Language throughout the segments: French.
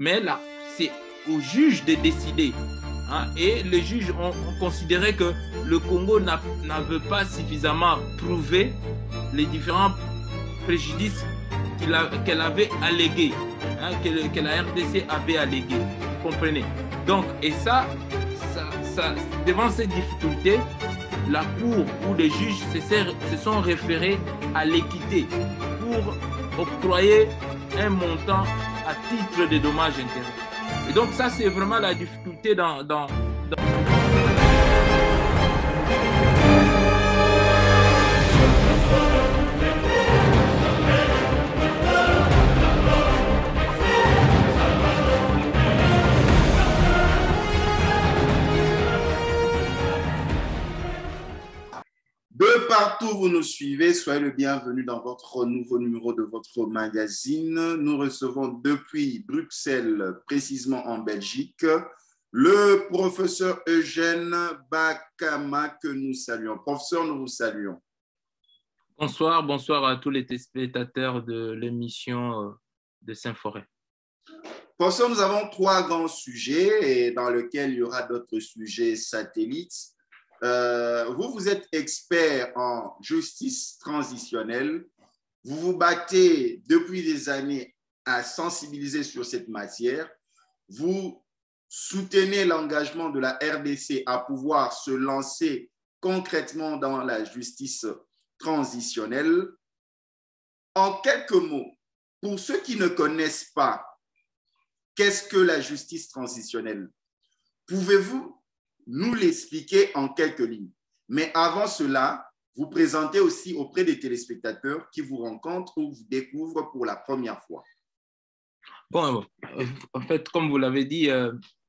mais là, c'est au juge de décider. Hein, et les juges ont considéré que le Congo n'avait pas suffisamment prouvé les différents préjudices qu'elle avait allégués, hein, que la RDC avait allégués. Vous comprenez? Donc, et ça, devant ces difficultés, la Cour ou les juges se sont référés à l'équité pour octroyer un montant à titre de dommages-intérêts. Et donc, ça, c'est vraiment la difficulté dans... De partout vous nous suivez, soyez le bienvenu dans votre nouveau numéro de votre magazine. Nous recevons depuis Bruxelles, précisément en Belgique, le professeur Eugène Bakama que nous saluons. Professeur, nous vous saluons. Bonsoir, bonsoir à tous les téléspectateurs de l'émission de Saint-Forêt. Professeur, nous avons 3 grands sujets et dans lesquels il y aura d'autres sujets satellites. Vous êtes expert en justice transitionnelle. Vous vous battez depuis des années à sensibiliser sur cette matière. Vous soutenez l'engagement de la RDC à pouvoir se lancer concrètement dans la justice transitionnelle. En quelques mots, pour ceux qui ne connaissent pas, qu'est-ce que la justice transitionnelle? Pouvez-vous nous l'expliquer en quelques lignes? Mais avant cela, vous présentez aussi auprès des téléspectateurs qui vous rencontrent ou vous découvrent pour la première fois. Bon, en fait, comme vous l'avez dit,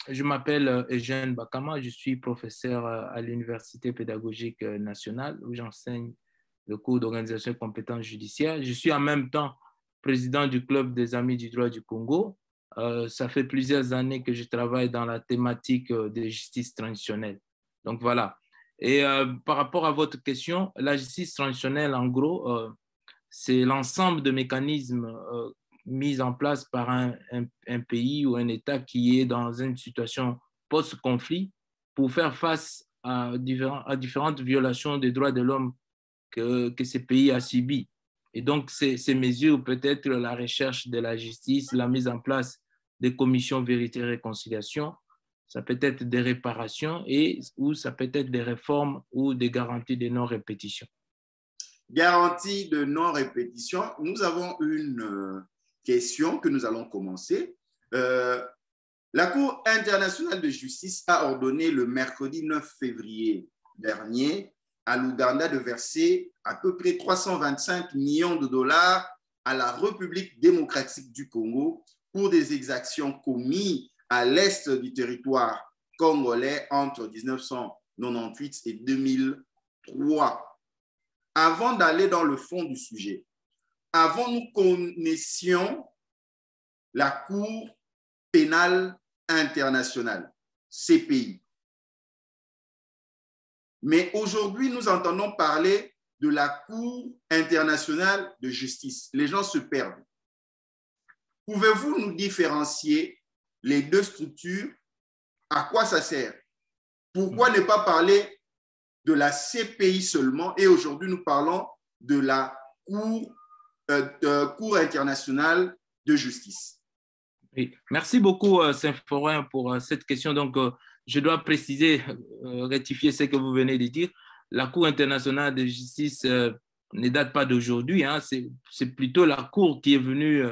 je m'appelle Eugène Bakama, je suis professeur à l'Université pédagogique nationale où j'enseigne le cours d'organisation et compétences judiciaires. Je suis en même temps président du Club des Amis du droit du Congo. Ça fait plusieurs années que je travaille dans la thématique de justice transitionnelle. Donc voilà. Et par rapport à votre question, la justice transitionnelle, en gros, c'est l'ensemble de mécanismes mis en place par un pays ou un État qui est dans une situation post-conflit pour faire face à différentes violations des droits de l'homme que ce pays a subies. Et donc, ces mesures peut être la recherche de la justice, la mise en place des commissions vérité et réconciliation, ça peut être des réparations ou ça peut être des réformes ou des garanties de non-répétition. Garantie de non-répétition, nous avons une question que nous allons commencer. La Cour internationale de justice a ordonné le mercredi 9 février dernier à l'Ouganda de verser à peu près 325 millions de dollars à la République démocratique du Congo pour des exactions commises à l'est du territoire congolais entre 1998 et 2003. Avant d'aller dans le fond du sujet, avant nous connaissions la Cour pénale internationale, CPI. Mais aujourd'hui, nous entendons parler de la Cour internationale de justice. Les gens se perdent. Pouvez-vous nous différencier les deux structures? À quoi ça sert? Pourquoi ne pas parler de la CPI seulement? Et aujourd'hui, nous parlons de la Cour internationale de justice. Oui. Merci beaucoup, Saint-Forin, pour cette question. Donc, je dois préciser, rectifier ce que vous venez de dire. La Cour internationale de justice ne date pas d'aujourd'hui. Hein. C'est plutôt la Cour qui est venue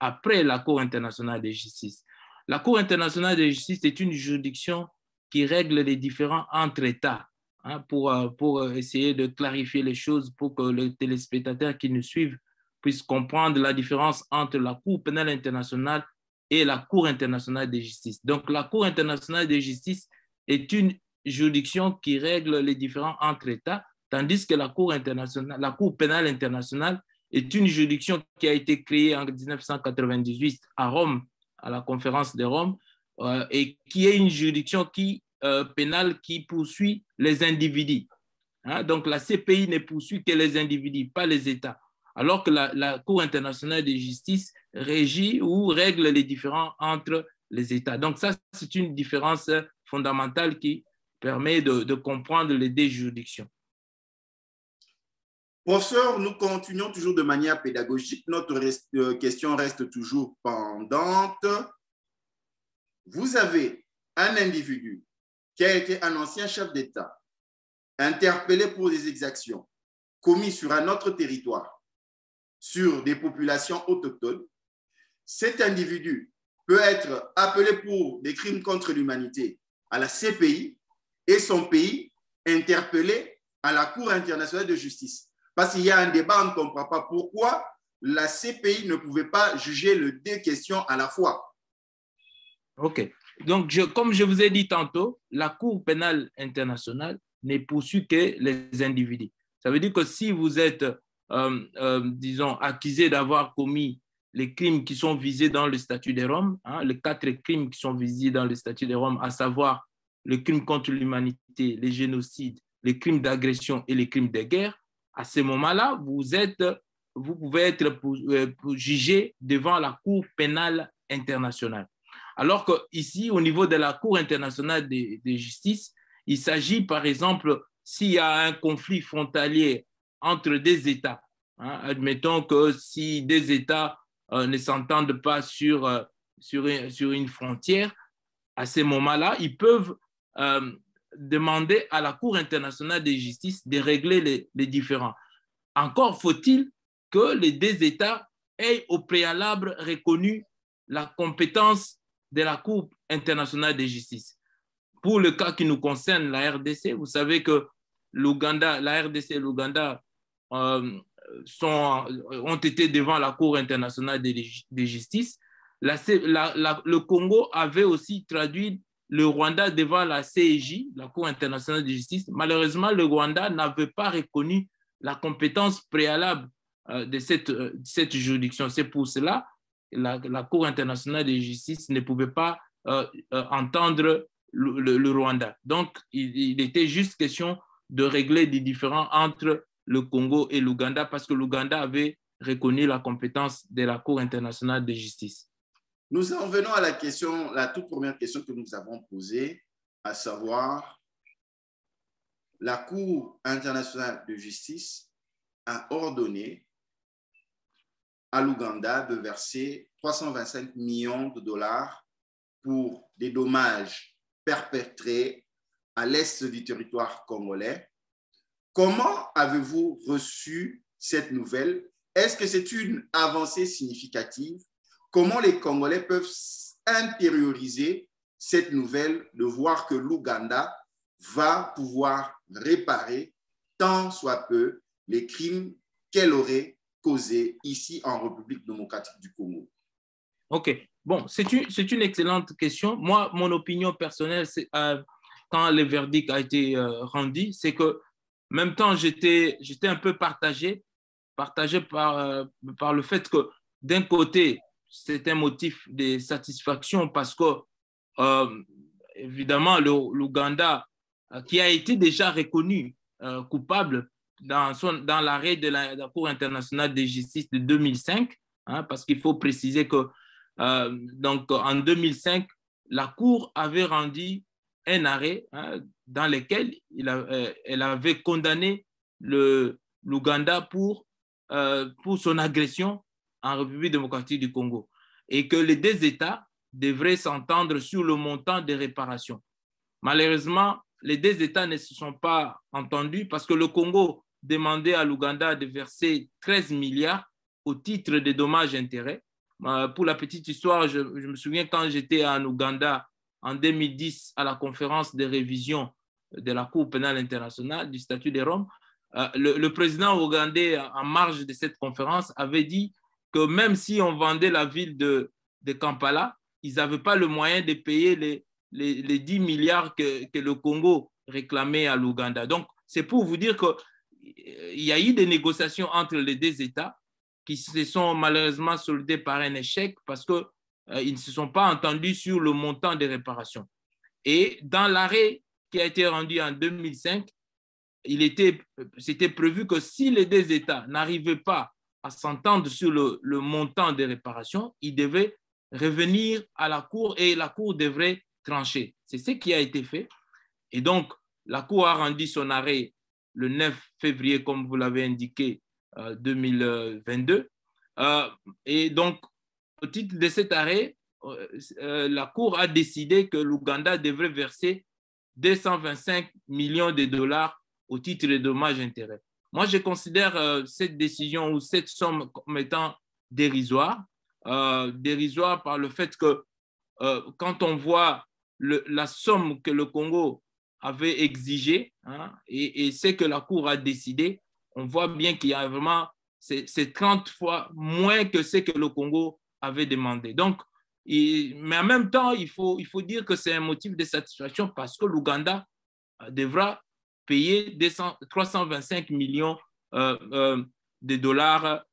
après la Cour internationale de justice. La Cour internationale de justice est une juridiction qui règle les différends entre États, hein, pour essayer de clarifier les choses, pour que les téléspectateurs qui nous suivent puissent comprendre la différence entre la Cour pénale internationale et la Cour internationale de justice. Donc, la Cour internationale de justice est une juridiction qui règle les différends entre États, tandis que la Cour pénale internationale est une juridiction qui a été créée en 1998 à Rome, à la conférence de Rome, et qui est une juridiction pénale qui poursuit les individus. Hein? Donc, la CPI ne poursuit que les individus, pas les États. Alors que la Cour internationale de justice régit ou règle les différends entre les États. Donc ça, c'est une différence fondamentale qui permet de comprendre les deux juridictions. Professeur, nous continuons toujours de manière pédagogique. Notre question reste toujours pendante. Vous avez un individu qui a été un ancien chef d'État, interpellé pour des exactions commises sur un autre territoire, sur des populations autochtones. Cet individu peut être appelé pour des crimes contre l'humanité à la CPI et son pays interpellé à la Cour internationale de justice. Parce qu'il y a un débat, on ne comprend pas pourquoi la CPI ne pouvait pas juger les deux questions à la fois. OK. Donc, comme je vous ai dit tantôt, la Cour pénale internationale ne poursuit que les individus. Ça veut dire que si vous êtes, disons, accusé d'avoir commis les crimes qui sont visés dans le statut de Rome, hein, les 4 crimes qui sont visés dans le statut de Rome, à savoir le crime contre l'humanité, les génocides, les crimes d'agression et les crimes de guerre, à ce moment-là, vous pouvez être jugé devant la Cour pénale internationale. Alors qu'ici, au niveau de la Cour internationale de justice, il s'agit, par exemple, s'il y a un conflit frontalier entre des États, hein, admettons que si des États ne s'entendent pas sur une frontière, à ce moment-là, ils peuvent demander à la Cour internationale de justice de régler les différends. Encore faut-il que les deux États aient au préalable reconnu la compétence de la Cour internationale de justice. Pour le cas qui nous concerne, la RDC, vous savez que la RDC et l'Ouganda ont été devant la Cour internationale de justice. Le Congo avait aussi traduit le Rwanda devant la CIJ, la Cour internationale de justice. Malheureusement, le Rwanda n'avait pas reconnu la compétence préalable de cette juridiction. C'est pour cela que la Cour internationale de justice ne pouvait pas entendre le Rwanda. Donc, il était juste question de régler des différends entre le Congo et l'Ouganda parce que l'Ouganda avait reconnu la compétence de la Cour internationale de justice. Nous en venons à la toute première question que nous avons posée, à savoir, la Cour internationale de justice a ordonné à l'Ouganda de verser 325 millions de dollars pour des dommages perpétrés à l'est du territoire congolais. Comment avez-vous reçu cette nouvelle? Est-ce que c'est une avancée significative? Comment les Congolais peuvent intérioriser cette nouvelle de voir que l'Ouganda va pouvoir réparer tant soit peu les crimes qu'elle aurait causés ici en République démocratique du Congo? OK. Bon, c'est une excellente question. Moi, mon opinion personnelle, quand le verdict a été rendu, c'est que en même temps, j'étais un peu partagé par le fait que d'un côté, c'est un motif de satisfaction parce que, évidemment, l'Ouganda, qui a été déjà reconnu coupable dans l'arrêt de la Cour internationale de justice de 2005, hein, parce qu'il faut préciser que donc, en 2005, la Cour avait rendu un arrêt dans lequel elle avait condamné l'Ouganda pour son agression en République démocratique du Congo et que les deux États devraient s'entendre sur le montant des réparations. Malheureusement, les deux États ne se sont pas entendus parce que le Congo demandait à l'Ouganda de verser 13 milliards au titre des dommages-intérêts. Pour la petite histoire, je me souviens quand j'étais en Ouganda en 2010 à la conférence de révision de la Cour pénale internationale du statut de Rome, le président ougandais, en marge de cette conférence, avait dit que même si on vendait la ville de Kampala, ils n'avaient pas le moyen de payer les 10 milliards que le Congo réclamait à l'Ouganda. Donc, c'est pour vous dire qu'il y a eu des négociations entre les deux États qui se sont malheureusement soldées par un échec parce qu'ils ne se sont pas entendus sur le montant des réparations. Et dans l'arrêt qui a été rendu en 2005, c'était prévu que si les deux États n'arrivaient pas à s'entendre sur le montant des réparations, il devait revenir à la Cour et la Cour devrait trancher. C'est ce qui a été fait. Et donc, la Cour a rendu son arrêt le 9 février, comme vous l'avez indiqué, 2022. Et donc, au titre de cet arrêt, la Cour a décidé que l'Ouganda devrait verser 225 millions de dollars au titre des dommages-intérêts. Moi, je considère cette décision ou cette somme comme étant dérisoire. Dérisoire par le fait que quand on voit la somme que le Congo avait exigée et ce que la Cour a décidé, on voit bien qu'il y a vraiment, c'est 30 fois moins que ce que le Congo avait demandé. Donc, mais en même temps, il faut dire que c'est un motif de satisfaction parce que l'Ouganda devra payer 325 millions de dollars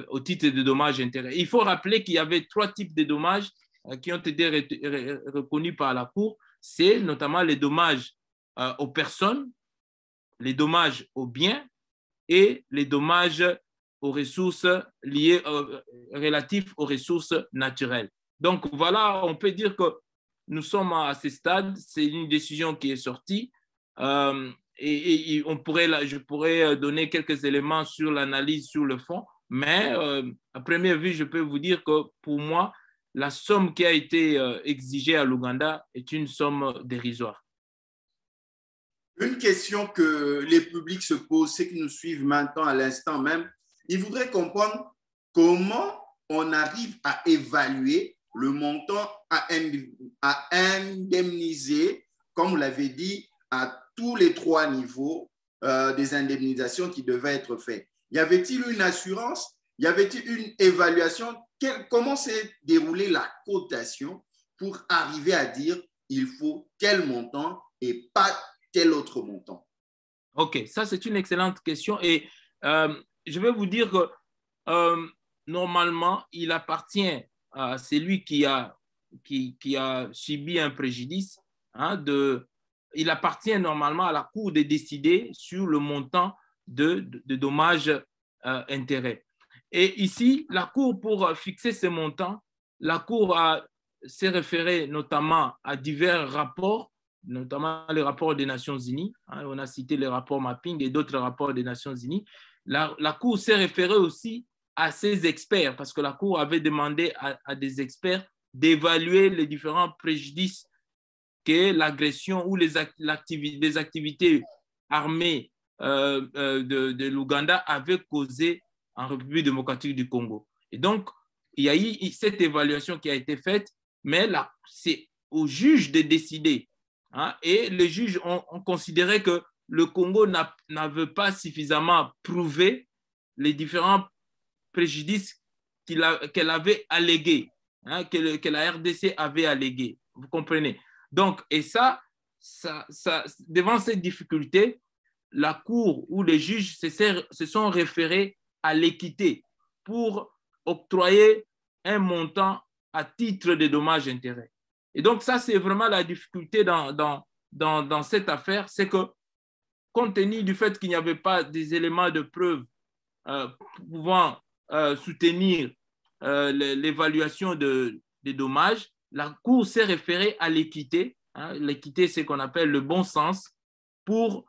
au titre de dommages-intérêts. Il faut rappeler qu'il y avait 3 types de dommages qui ont été reconnus par la Cour. C'est notamment les dommages aux personnes, les dommages aux biens et les dommages aux ressources liées relatifs aux ressources naturelles. Donc voilà, on peut dire que nous sommes à ce stade, c'est une décision qui est sortie et je pourrais donner quelques éléments sur l'analyse sur le fond, mais à première vue, je peux vous dire que pour moi, la somme qui a été exigée à l'Ouganda est une somme dérisoire. Une question que les publics se posent, ceux qui nous suivent maintenant à l'instant même, ils voudraient comprendre comment on arrive à évaluer le montant à indemniser, comme vous l'avez dit, à tous les 3 niveaux des indemnisations qui devaient être faites. Y avait-il une assurance? Y avait-il une évaluation? Comment s'est déroulée la cotation pour arriver à dire il faut tel montant et pas tel autre montant? Ok, ça c'est une excellente question et je vais vous dire que normalement, il appartient à celui qui a subi un préjudice, il appartient normalement à la Cour de décider sur le montant de dommages-intérêts. Et ici, la Cour, pour fixer ces montants, la Cour s'est référée notamment à divers rapports, notamment les rapports des Nations Unies. On a cité les rapports Mapping et d'autres rapports des Nations Unies. La Cour s'est référée aussi à ses experts, parce que la Cour avait demandé à des experts d'évaluer les différents préjudices que l'agression ou les activités armées de l'Ouganda avaient causé en République démocratique du Congo. Et donc, il y a eu cette évaluation qui a été faite, mais là, c'est aux juges de décider. Et les juges ont considéré que le Congo n'avait pas suffisamment prouvé les différents préjudices qu'elle avait allégués, que la RDC avait allégués. Vous comprenez? Donc, et ça, devant cette difficulté, la Cour ou les juges se sont référés à l'équité pour octroyer un montant à titre de dommages-intérêts. Et donc, ça, c'est vraiment la difficulté dans cette affaire, c'est que compte tenu du fait qu'il n'y avait pas des éléments de preuve pouvant soutenir l'évaluation des dommages, la Cour s'est référée à l'équité. L'équité, c'est ce qu'on appelle le bon sens pour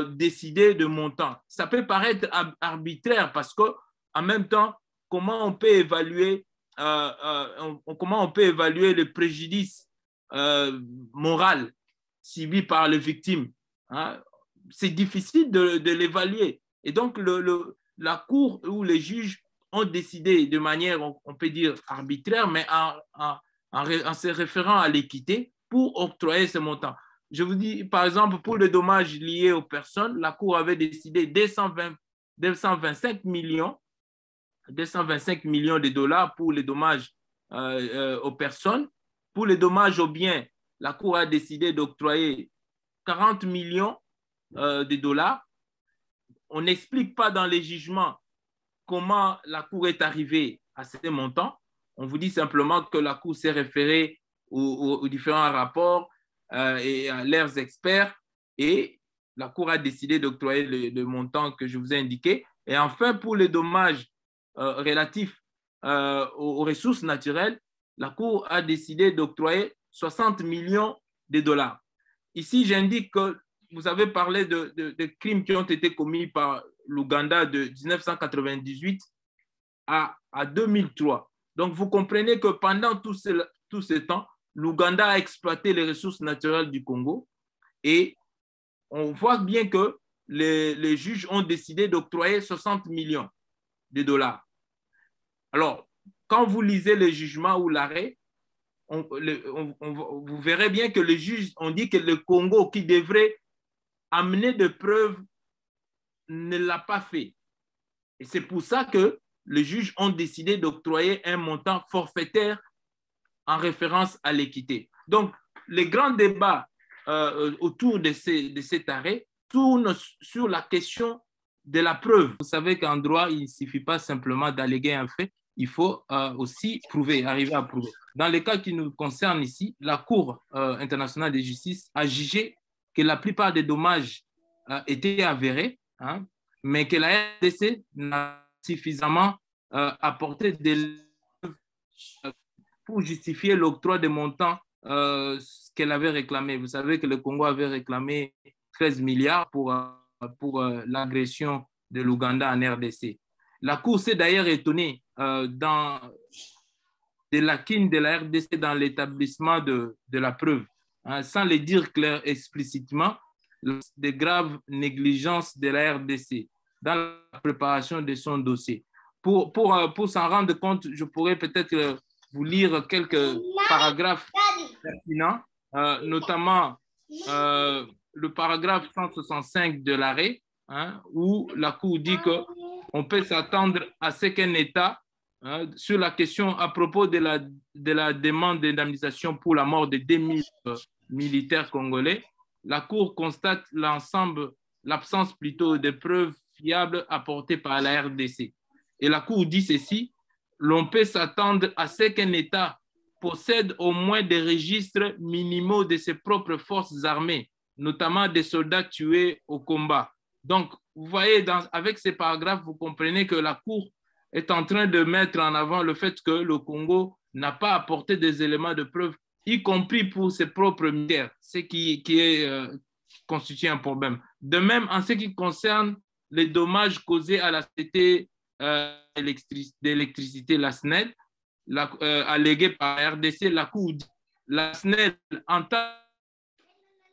décider de montant. Ça peut paraître arbitraire parce qu'en même temps, comment on peut évaluer le préjudice moral subi par les victimes? C'est difficile de l'évaluer. Et donc, la Cour ou les juges ont décidé de manière, on peut dire, arbitraire, mais en se référant à l'équité pour octroyer ce montant. Je vous dis, par exemple, pour les dommages liés aux personnes, la Cour avait décidé 225 millions de dollars pour les dommages aux personnes. Pour les dommages aux biens, la Cour a décidé d'octroyer 40 millions de dollars. On n'explique pas dans les jugements comment la Cour est arrivée à ces montants. On vous dit simplement que la Cour s'est référée aux différents rapports et à leurs experts et la Cour a décidé d'octroyer le montant que je vous ai indiqué. Et enfin, pour les dommages relatif aux ressources naturelles, la Cour a décidé d'octroyer 60 millions de dollars. Ici, j'indique que vous avez parlé de crimes qui ont été commis par l'Ouganda de 1998 à 2003. Donc, vous comprenez que pendant tout ce temps, l'Ouganda a exploité les ressources naturelles du Congo et on voit bien que les juges ont décidé d'octroyer 60 millions de dollars. Alors, quand vous lisez le jugement ou l'arrêt, vous verrez bien que les juges ont dit que le Congo, qui devrait amener des preuves, ne l'a pas fait. Et c'est pour ça que les juges ont décidé d'octroyer un montant forfaitaire en référence à l'équité. Donc, les grands débats autour de cet arrêt tournent sur la question de la preuve. Vous savez qu'en droit, il ne suffit pas simplement d'alléguer un fait, il faut aussi prouver, arriver à prouver. Dans le cas qui nous concerne ici, la Cour internationale de justice a jugé que la plupart des dommages étaient avérés, hein, mais que la RDC n'a suffisamment apporté des preuves pour justifier l'octroi des montants qu'elle avait réclamé. Vous savez que le Congo avait réclamé 13 milliards pour l'agression de l'Ouganda en RDC. La Cour s'est d'ailleurs étonnée des lacunes de la RDC dans l'établissement de la preuve, hein, sans le dire clair explicitement, des graves négligences de la RDC dans la préparation de son dossier. Pour s'en rendre compte, je pourrais peut-être vous lire quelques paragraphes pertinents, notamment le paragraphe 165 de l'arrêt, hein, où la Cour dit qu'on peut s'attendre à ce qu'un État, hein, sur la question à propos de la demande d'indemnisation pour la mort de 2000 militaires congolais, la Cour constate l'absence plutôt de preuves fiables apportées par la RDC. Et la Cour dit ceci: l'on peut s'attendre à ce qu'un État possède au moins des registres minimaux de ses propres forces armées, notamment des soldats tués au combat. Donc, vous voyez, avec ces paragraphes, vous comprenez que la Cour est en train de mettre en avant le fait que le Congo n'a pas apporté des éléments de preuve, y compris pour ses propres militaires, ce qui constitue un problème. De même, en ce qui concerne les dommages causés à la société d'électricité, la SNEL, allégué par la RDC, la Cour dit la SNEL, en tant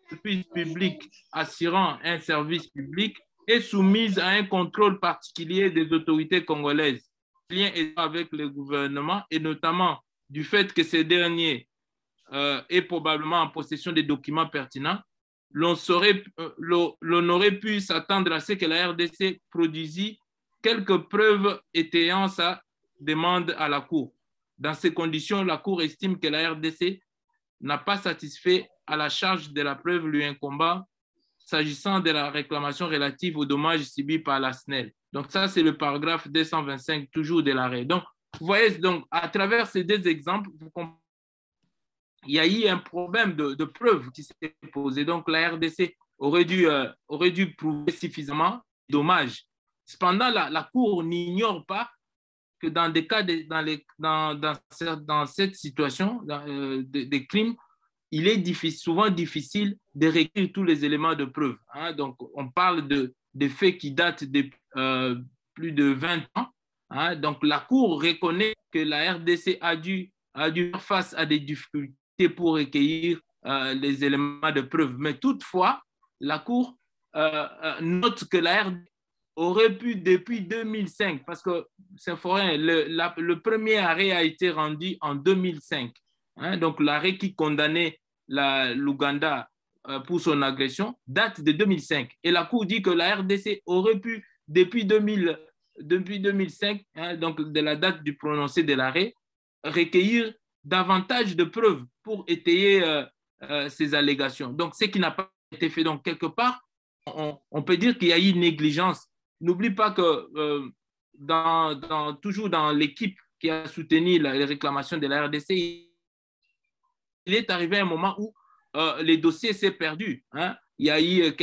que service public assurant un service public, est soumise à un contrôle particulier des autorités congolaises, lien avec le gouvernement, et notamment du fait que ces derniers est probablement en possession des documents pertinents. L'on aurait pu s'attendre à ce que la RDC produisit quelques preuves étayant sa demande à la Cour. Dans ces conditions, la Cour estime que la RDC n'a pas satisfait à la charge de la preuve lui incombant s'agissant de la réclamation relative aux dommages subis par la SNEL. Donc ça, c'est le paragraphe 225, toujours de l'arrêt. Donc, vous voyez, donc, à travers ces deux exemples, vous comprenez, il y a eu un problème de preuve qui s'est posé. Donc, la RDC aurait dû prouver suffisamment de dommages. Cependant, la Cour n'ignore pas que dans des cas, dans cette situation des crimes, il est souvent difficile de recueillir tous les éléments de preuve, hein. Donc, on parle de faits qui datent de plus de 20 ans, hein. Donc, la Cour reconnaît que la RDC a dû faire face à des difficultés pour recueillir les éléments de preuve. Mais toutefois, la Cour note que la RDC aurait pu, depuis 2005, parce que c'est forain, le premier arrêt a été rendu en 2005. Hein, donc, l'arrêt qui condamnait l'Ouganda pour son agression date de 2005. Et la Cour dit que la RDC aurait pu, depuis 2005, hein, donc de la date du prononcé de l'arrêt, recueillir davantage de preuves pour étayer ces allégations. Donc, ce qui n'a pas été fait. Donc, quelque part, on peut dire qu'il y a eu négligence. N'oublie pas que toujours dans l'équipe qui a soutenu les réclamations de la RDC, il est arrivé un moment où les dossiers s'est perdu, hein. Il y a eu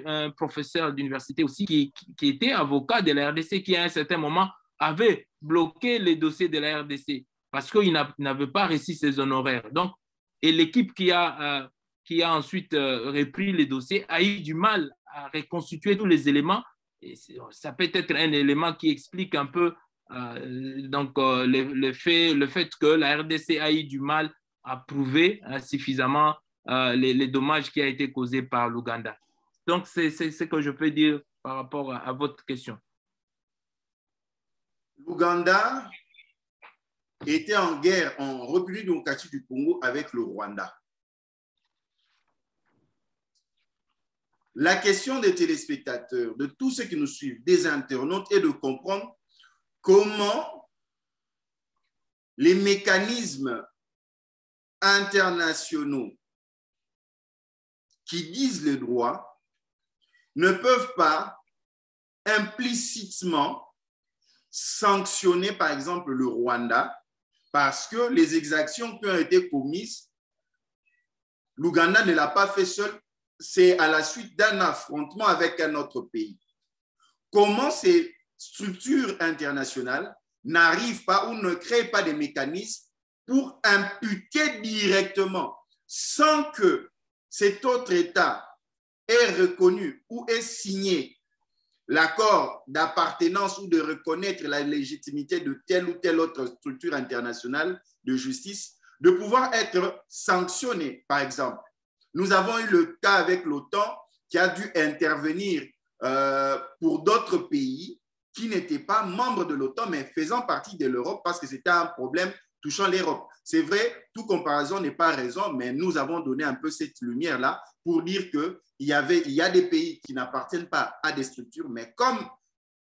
un professeur d'université aussi qui était avocat de la RDC qui, à un certain moment, avait bloqué les dossiers de la RDC parce qu'il n'avait pas reçu ses honoraires. Donc, et l'équipe qui a ensuite repris les dossiers a eu du mal à reconstituer tous les éléments. Et ça peut être un élément qui explique un peu le fait que la RDC a eu du mal à prouver suffisamment les dommages qui ont été causés par l'Ouganda. Donc, c'est ce que je peux dire par rapport à votre question. L'Ouganda était en guerre en République démocratique du Congo avec le Rwanda. La question des téléspectateurs, de tous ceux qui nous suivent, des internautes, est de comprendre comment les mécanismes internationaux qui disent le droit ne peuvent pas implicitement sanctionner, par exemple, le Rwanda parce que les exactions qui ont été commises, l'Ouganda ne l'a pas fait seul, c'est à la suite d'un affrontement avec un autre pays. Comment ces structures internationales n'arrivent pas ou ne créent pas des mécanismes pour imputer directement, sans que cet autre État ait reconnu ou ait signé l'accord d'appartenance ou de reconnaître la légitimité de telle ou telle autre structure internationale de justice, de pouvoir être sanctionné, par exemple. Nous avons eu le cas avec l'OTAN qui a dû intervenir pour d'autres pays qui n'étaient pas membres de l'OTAN, mais faisant partie de l'Europe parce que c'était un problème touchant l'Europe. C'est vrai, toute comparaison n'est pas raison, mais nous avons donné un peu cette lumière-là pour dire qu'il y a des pays qui n'appartiennent pas à des structures, mais comme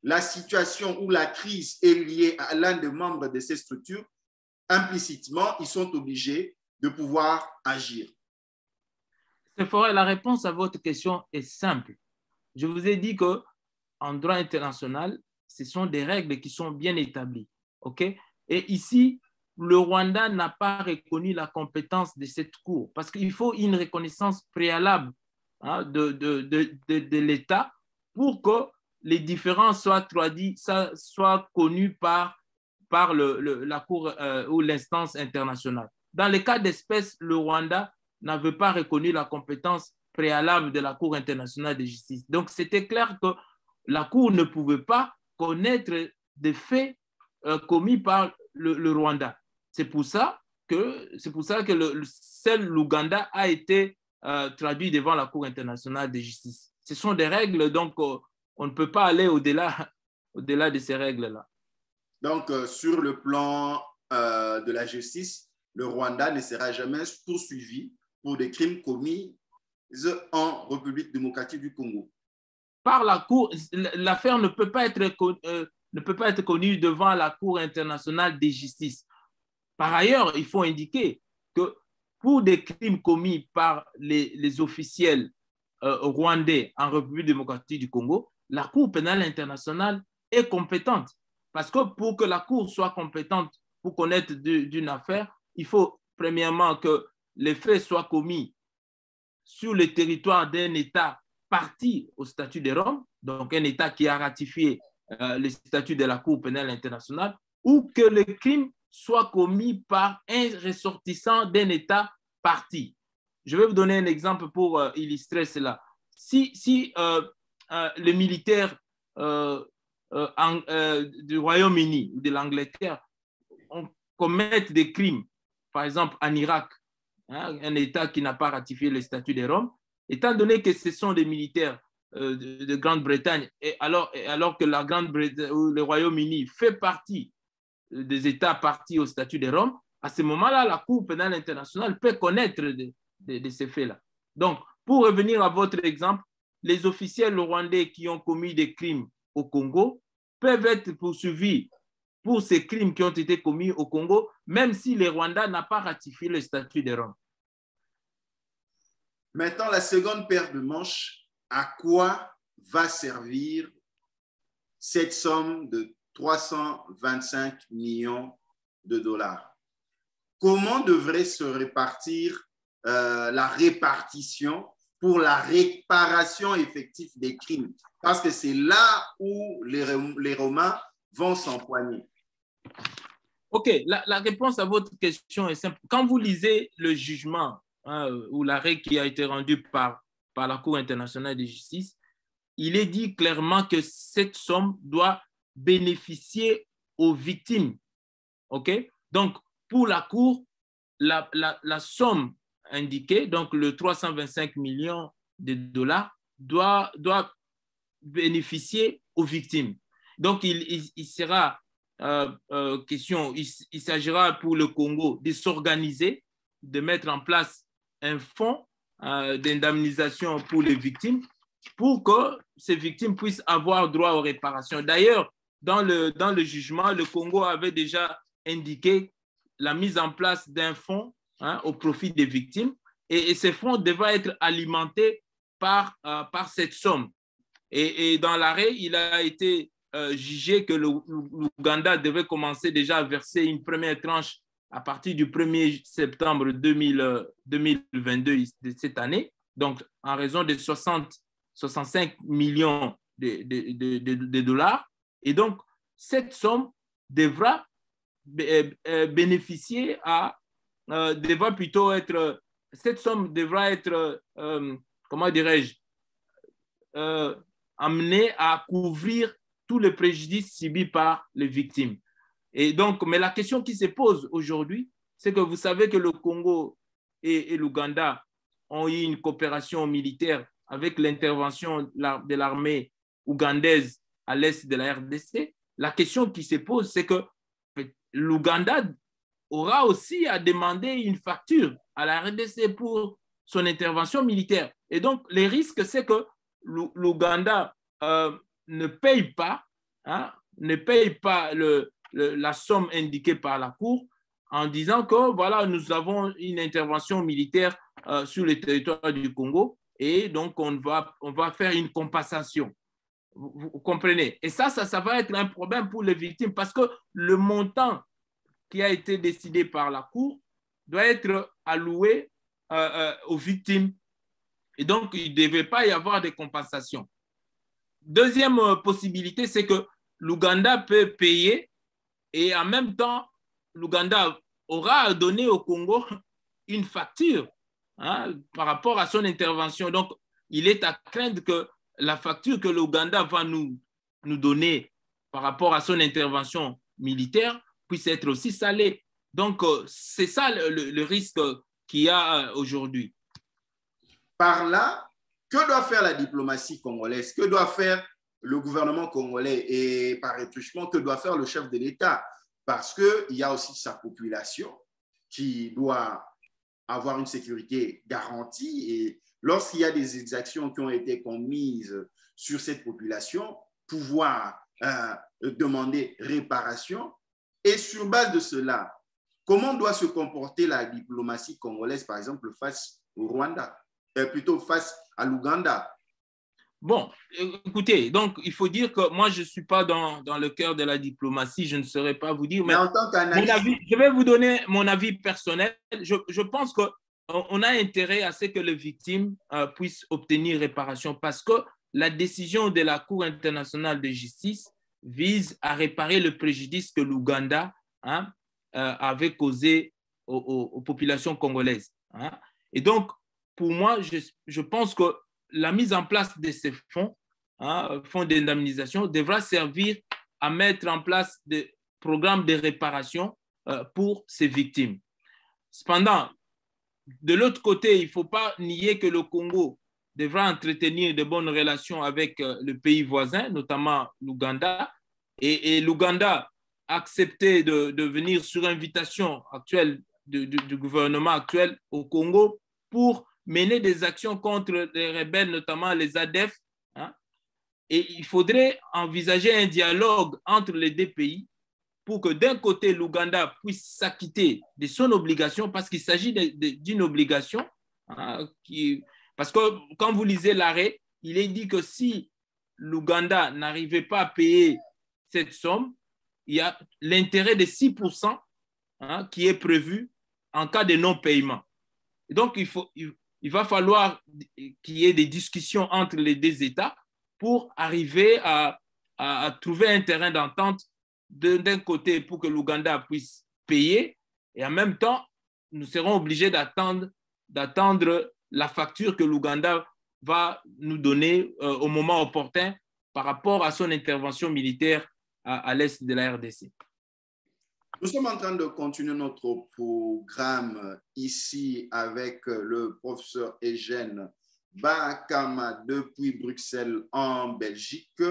la situation ou la crise est liée à l'un des membres de ces structures, implicitement, ils sont obligés de pouvoir agir. La réponse à votre question est simple. Je vous ai dit qu'en droit international, ce sont des règles qui sont bien établies. Okay? Et ici, le Rwanda n'a pas reconnu la compétence de cette cour parce qu'il faut une reconnaissance préalable de l'État pour que les différences soient connues par la cour ou l'instance internationale. Dans le cas d'espèce, le Rwanda n'avait pas reconnu la compétence préalable de la Cour internationale de justice. Donc, c'était clair que la Cour ne pouvait pas connaître des faits commis par le Rwanda. C'est pour ça que seul l'Ouganda a été traduit devant la Cour internationale de justice. Ce sont des règles, donc on ne peut pas aller au-delà de ces règles-là. Donc, sur le plan de la justice, le Rwanda ne sera jamais poursuivi pour des crimes commis en République démocratique du Congo. Par la Cour, l'affaire ne peut pas être connue devant la Cour internationale de justice. Par ailleurs, il faut indiquer que pour des crimes commis par les officiels rwandais en République démocratique du Congo, la Cour pénale internationale est compétente. Parce que pour que la Cour soit compétente pour connaître d'une affaire, il faut premièrement que les faits soient commis sur le territoire d'un État parti au statut de Rome, donc un État qui a ratifié le statut de la Cour pénale internationale, ou que le crime soit commis par un ressortissant d'un État parti. Je vais vous donner un exemple pour illustrer cela. Si les militaires du Royaume-Uni ou de l'Angleterre commettent des crimes, par exemple en Irak, un État qui n'a pas ratifié le statut de Rome, étant donné que ce sont des militaires de Grande-Bretagne, et alors que le Royaume-Uni fait partie des États partis au statut de Rome, à ce moment-là, la Cour pénale internationale peut connaître de ces faits-là. Donc, pour revenir à votre exemple, les officiels rwandais qui ont commis des crimes au Congo peuvent être poursuivis pour ces crimes qui ont été commis au Congo, même si le Rwanda n'a pas ratifié le statut de Rome. Maintenant, la seconde paire de manches, à quoi va servir cette somme de 325 millions de dollars? Comment devrait se répartir la répartition pour la réparation effective des crimes? Parce que c'est là où les Romains vont s'empoigner? OK, la réponse à votre question est simple. Quand vous lisez le jugement ou l'arrêt qui a été rendu par la Cour internationale de justice, il est dit clairement que cette somme doit bénéficier aux victimes. OK? Donc, pour la Cour, la somme indiquée, donc le 325 millions de dollars, doit bénéficier aux victimes. Donc, il sera question, il s'agira pour le Congo de s'organiser, de mettre en place un fonds d'indemnisation pour les victimes pour que ces victimes puissent avoir droit aux réparations. D'ailleurs, dans le jugement, le Congo avait déjà indiqué la mise en place d'un fonds au profit des victimes et ces fonds devraient être alimentés par cette somme. Et dans l'arrêt, il a été jugé que l'Ouganda devait commencer déjà à verser une première tranche à partir du 1er septembre 2022 de cette année, donc en raison de 65 millions de dollars. Et donc, cette somme devra bénéficier devra plutôt être, cette somme devra être, comment dirais-je, amenée à couvrir tous les préjudices subis par les victimes. Et donc, mais la question qui se pose aujourd'hui, c'est que vous savez que le Congo et l'Ouganda ont eu une coopération militaire avec l'intervention de l'armée ougandaise à l'est de la RDC. La question qui se pose, c'est que l'Ouganda aura aussi à demander une facture à la RDC pour son intervention militaire. Et donc, les risques, c'est que l'Ouganda ne paye pas la somme indiquée par la Cour en disant que voilà, nous avons une intervention militaire sur le territoire du Congo et donc on va faire une compensation. Vous comprenez? Et ça va être un problème pour les victimes parce que le montant qui a été décidé par la Cour doit être alloué aux victimes. Et donc, il ne devait pas y avoir de compensation. Deuxième possibilité, c'est que l'Ouganda peut payer et en même temps, l'Ouganda aura à donner au Congo une facture par rapport à son intervention. Donc, il est à craindre que la facture que l'Ouganda va nous donner par rapport à son intervention militaire puisse être aussi salée. Donc, c'est ça le risque qu'il y a aujourd'hui. Par là, que doit faire la diplomatie congolaise? Que doit faire le gouvernement congolais? Et par retruchement, que doit faire le chef de l'État? Parce qu'il y a aussi sa population qui doit avoir une sécurité garantie. Et lorsqu'il y a des exactions qui ont été commises sur cette population, pouvoir demander réparation. Et sur base de cela, comment doit se comporter la diplomatie congolaise, par exemple, face au Rwanda? Plutôt face à l'Ouganda? Bon, écoutez, donc il faut dire que moi, je ne suis pas dans le cœur de la diplomatie, je ne saurais pas vous dire, mais en tant qu'analyste, je vais vous donner mon avis personnel. Je pense qu'on a intérêt à ce que les victimes puissent obtenir réparation parce que la décision de la Cour internationale de justice vise à réparer le préjudice que l'Ouganda avait causé aux populations congolaises. Et donc, pour moi, je pense que la mise en place de ces fonds, fonds d'indemnisation, devra servir à mettre en place des programmes de réparation pour ces victimes. Cependant, de l'autre côté, il ne faut pas nier que le Congo devra entretenir de bonnes relations avec le pays voisin, notamment l'Ouganda. Et l'Ouganda a accepté de venir sur invitation actuelle du gouvernement actuel au Congo pour mener des actions contre les rebelles, notamment les ADF. Et il faudrait envisager un dialogue entre les deux pays pour que d'un côté, l'Ouganda puisse s'acquitter de son obligation, parce qu'il s'agit d'une obligation, parce que quand vous lisez l'arrêt, il est dit que si l'Ouganda n'arrivait pas à payer cette somme, il y a l'intérêt de 6% qui est prévu en cas de non-paiement. Donc, il va falloir qu'il y ait des discussions entre les deux États pour arriver à trouver un terrain d'entente d'un côté pour que l'Ouganda puisse payer et en même temps, nous serons obligés d'attendre la facture que l'Ouganda va nous donner au moment opportun par rapport à son intervention militaire à l'est de la RDC. Nous sommes en train de continuer notre programme ici avec le professeur Eugène Bakama depuis Bruxelles en Belgique.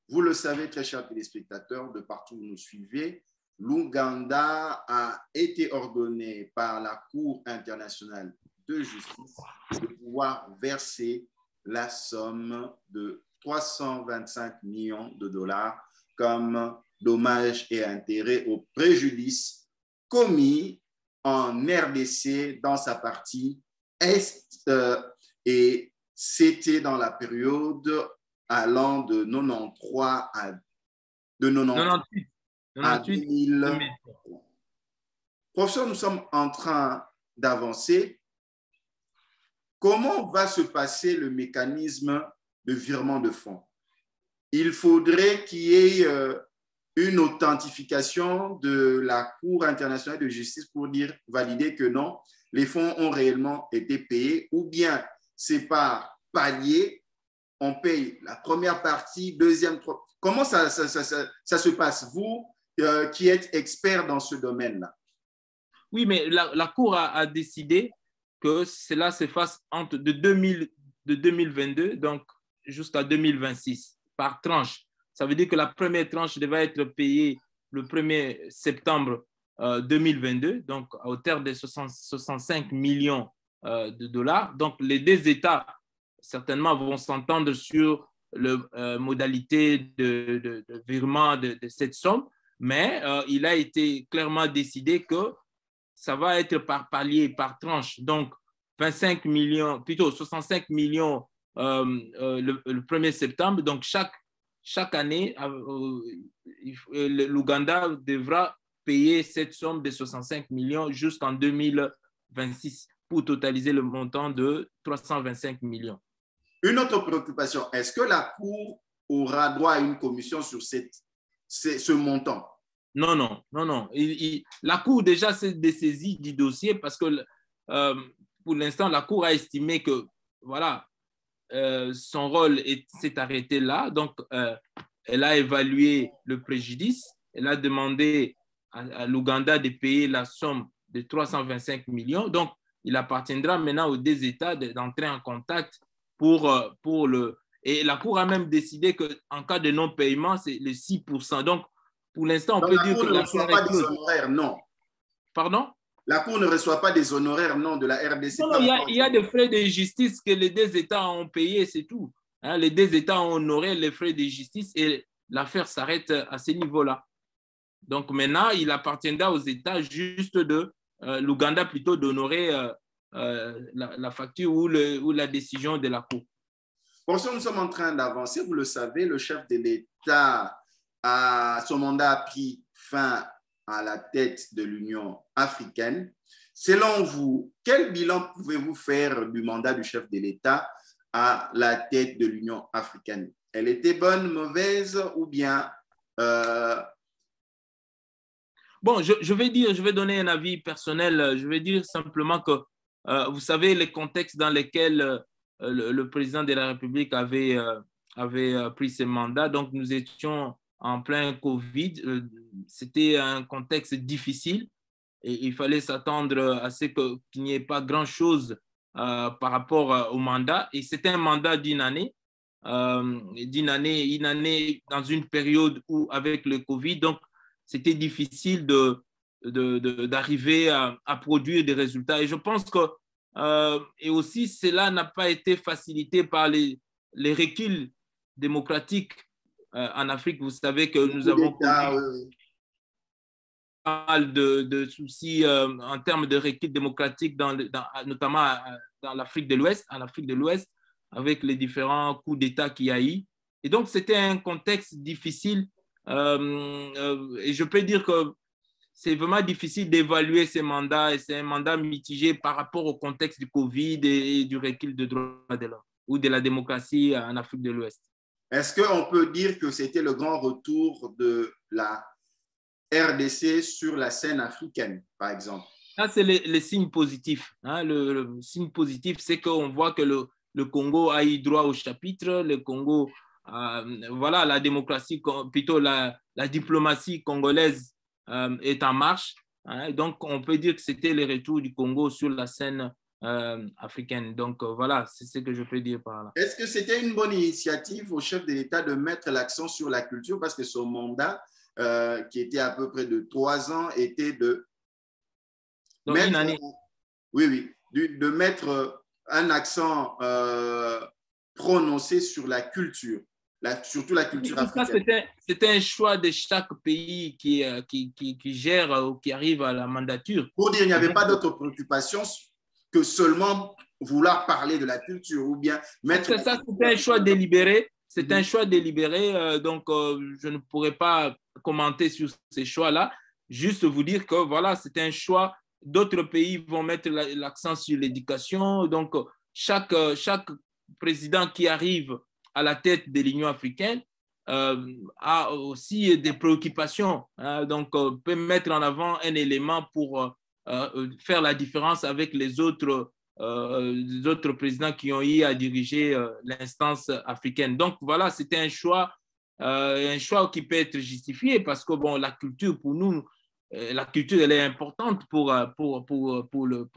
Vous le savez, très chers téléspectateurs, de partout où vous nous suivez, l'Ouganda a été ordonné par la Cour internationale de justice de pouvoir verser la somme de 325 millions de dollars comme dommages et intérêts au préjudice commis en RDC dans sa partie Est et c'était dans la période allant de 93 à 2000. Professeur, nous sommes en train d'avancer. Comment va se passer le mécanisme de virement de fonds? Il faudrait qu'il y ait une authentification de la Cour internationale de justice pour valider que non, les fonds ont réellement été payés, ou bien c'est par palier, on paye la première partie, deuxième, troisième. Comment ça se passe, vous qui êtes expert dans ce domaine-là? Oui, mais la Cour a décidé que cela se fasse de 2022 donc jusqu'à 2026 par tranche. Ça veut dire que la première tranche devait être payée le 1er septembre 2022, donc à hauteur de 65 millions de dollars. Donc, les deux États, certainement, vont s'entendre sur la modalité de virement de cette somme, mais il a été clairement décidé que ça va être par palier, par tranche. Donc, 25 millions, plutôt 65 millions le 1er septembre. Donc, chaque année, l'Ouganda devra payer cette somme de 65 millions jusqu'en 2026 pour totaliser le montant de 325 millions. Une autre préoccupation, est-ce que la Cour aura droit à une commission sur ce montant? Non. La Cour déjà s'est dessaisie du dossier parce que pour l'instant, la Cour a estimé que voilà, son rôle s'est arrêté là. Donc, elle a évalué le préjudice. Elle a demandé à l'Ouganda de payer la somme de 325 millions. Donc, il appartiendra maintenant aux deux États d'entrer en contact pour le... Et la Cour a même décidé qu'en cas de non-paiement, c'est le 6%. Donc, pour l'instant, on peut dire que la Cour ne reçoit pas des honoraires, non. Pardon? La Cour ne reçoit pas des honoraires, non, de la RDC. Non, il y a des frais de justice que les deux États ont payés, c'est tout. Hein, les deux États ont honoré les frais de justice et l'affaire s'arrête à ce niveau-là. Donc maintenant, il appartiendra aux États juste de l'Ouganda plutôt d'honorer la facture ou la décision de la Cour. Pour ça, nous sommes en train d'avancer. Vous le savez, le chef de l'État, son mandat a pris fin à la tête de l'Union africaine. Selon vous, quel bilan pouvez-vous faire du mandat du chef de l'État à la tête de l'Union africaine? Elle était bonne, mauvaise ou bien Bon, je vais donner un avis personnel. Je vais dire simplement que, vous savez, les contextes dans lesquels le président de la République avait pris ses mandats. Donc, nous étions en plein Covid. C'était un contexte difficile et il fallait s'attendre à ce qu'il n'y ait pas grand-chose par rapport au mandat. Et c'était un mandat d'une année, dans une période où, avec le Covid, donc, c'était difficile d'arriver à produire des résultats. Et je pense que, et aussi, cela n'a pas été facilité par les reculs démocratiques en Afrique. Vous savez que nous avons connu pas mal de soucis en termes de recul démocratique, notamment dans l'Afrique de l'Ouest, en Afrique de l'Ouest, avec les différents coups d'État qu'il y a eu. Et donc, c'était un contexte difficile. Et je peux dire que c'est vraiment difficile d'évaluer ces mandats et c'est un mandat mitigé par rapport au contexte du Covid et du recul des droits de l'homme ou de la démocratie en Afrique de l'Ouest. Est-ce qu'on peut dire que c'était le grand retour de la RDC sur la scène africaine, par exemple? Ça, c'est le signe positif. Hein. Le signe positif, c'est qu'on voit que le Congo a eu droit au chapitre. Le Congo, voilà, la démocratie, plutôt la diplomatie congolaise est en marche. Hein. Donc, on peut dire que c'était le retour du Congo sur la scène africaine. Donc, voilà, c'est ce que je peux dire par là. Est-ce que c'était une bonne initiative au chef de l'État de mettre l'accent sur la culture parce que son mandat, qui était à peu près de 3 ans, était de Donc, mettre, une année. oui, de mettre un accent prononcé sur la culture, surtout la culture Ça, africaine. c'était un choix de chaque pays qui gère ou qui arrive à la mandature. Pour dire, il n'y avait pas d'autre préoccupation que seulement vouloir parler de la culture ou bien mettre... Ça, c'était un choix délibéré. C'est un choix délibéré, donc je ne pourrais pas commenter sur ces choix-là. Juste vous dire que voilà, c'est un choix. D'autres pays vont mettre l'accent sur l'éducation. Donc, chaque président qui arrive à la tête de l'Union africaine a aussi des préoccupations. Hein, donc, peut mettre en avant un élément pour faire la différence avec les autres présidents qui ont eu à diriger l'instance africaine. Donc, voilà, c'était un choix qui peut être justifié parce que, bon, la culture, pour nous, la culture, elle est importante pour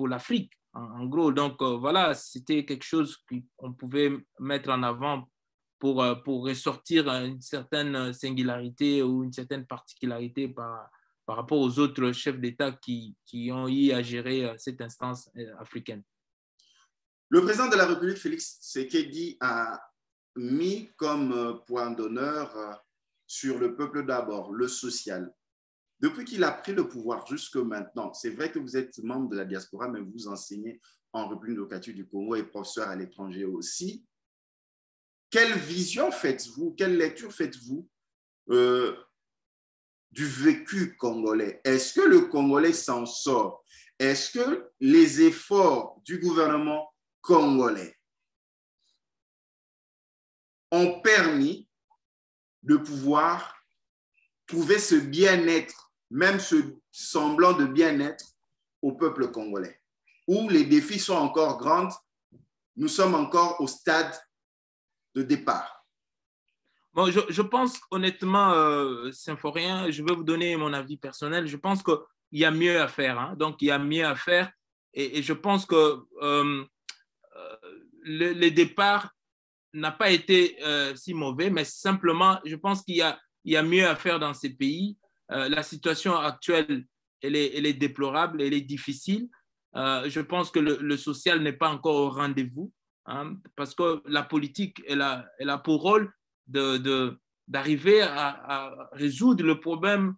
l'Afrique, en gros. Donc, voilà, c'était quelque chose qu'on pouvait mettre en avant pour ressortir une certaine singularité ou une certaine particularité par rapport aux autres chefs d'État qui ont eu à gérer cette instance africaine. Le président de la République, Félix Tshisekedi, a mis comme point d'honneur sur le peuple d'abord, le social. Depuis qu'il a pris le pouvoir jusque maintenant, c'est vrai que vous êtes membre de la diaspora, mais vous enseignez en République démocratique du Congo et professeur à l'étranger aussi. Quelle vision faites-vous, quelle lecture faites-vous du vécu congolais? Est-ce que le Congolais s'en sort? Est-ce que les efforts du gouvernement congolais ont permis de pouvoir trouver ce bien-être, même ce semblant de bien-être au peuple congolais, où les défis sont encore grands, nous sommes encore au stade de départ? Bon, je pense honnêtement, Symphorien, je vais vous donner mon avis personnel. Je pense qu'il y a mieux à faire. Hein. Donc, il y a mieux à faire. Et je pense que le départ n'a pas été si mauvais, mais simplement, je pense qu'il y a mieux à faire dans ces pays. La situation actuelle, elle est déplorable, elle est difficile. Je pense que le social n'est pas encore au rendez-vous, hein, parce que la politique, elle a pour rôle d'arriver à résoudre le problème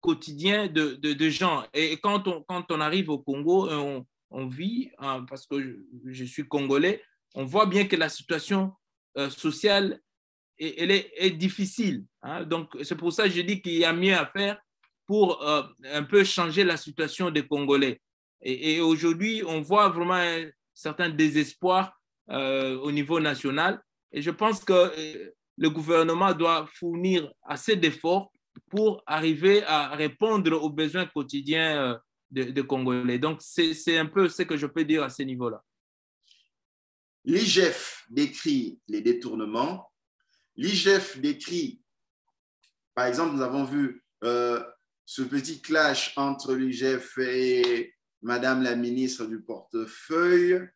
quotidien de gens. Et quand on arrive au Congo, on vit, hein, parce que je suis congolais, on voit bien que la situation sociale, elle est difficile. Hein. Donc, c'est pour ça que je dis qu'il y a mieux à faire pour un peu changer la situation des Congolais. Et aujourd'hui, on voit vraiment un certain désespoir au niveau national. Et je pense que le gouvernement doit fournir assez d'efforts pour arriver à répondre aux besoins quotidiens des Congolais. Donc, c'est un peu ce que je peux dire à ce niveau-là. L'IGF décrit les détournements. L'IGF décrit, par exemple, nous avons vu ce petit clash entre l'IGF et Madame la ministre du portefeuille,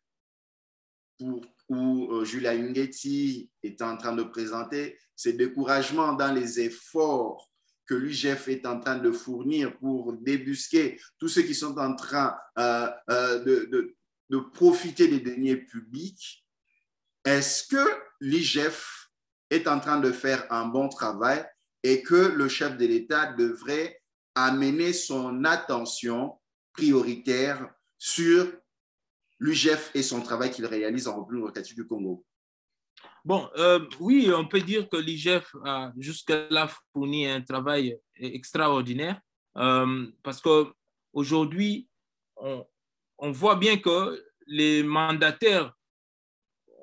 où Julia Ngeti est en train de présenter ses découragements dans les efforts que l'IGF est en train de fournir pour débusquer tous ceux qui sont en train de profiter des deniers publics. Est-ce que l'IGF est en train de faire un bon travail et que le chef de l'État devrait amener son attention prioritaire sur l'IGF et son travail qu'il réalise en République démocratique du Congo? Bon, oui, on peut dire que l'IGF a jusque-là fourni un travail extraordinaire parce qu'aujourd'hui, on voit bien que les mandataires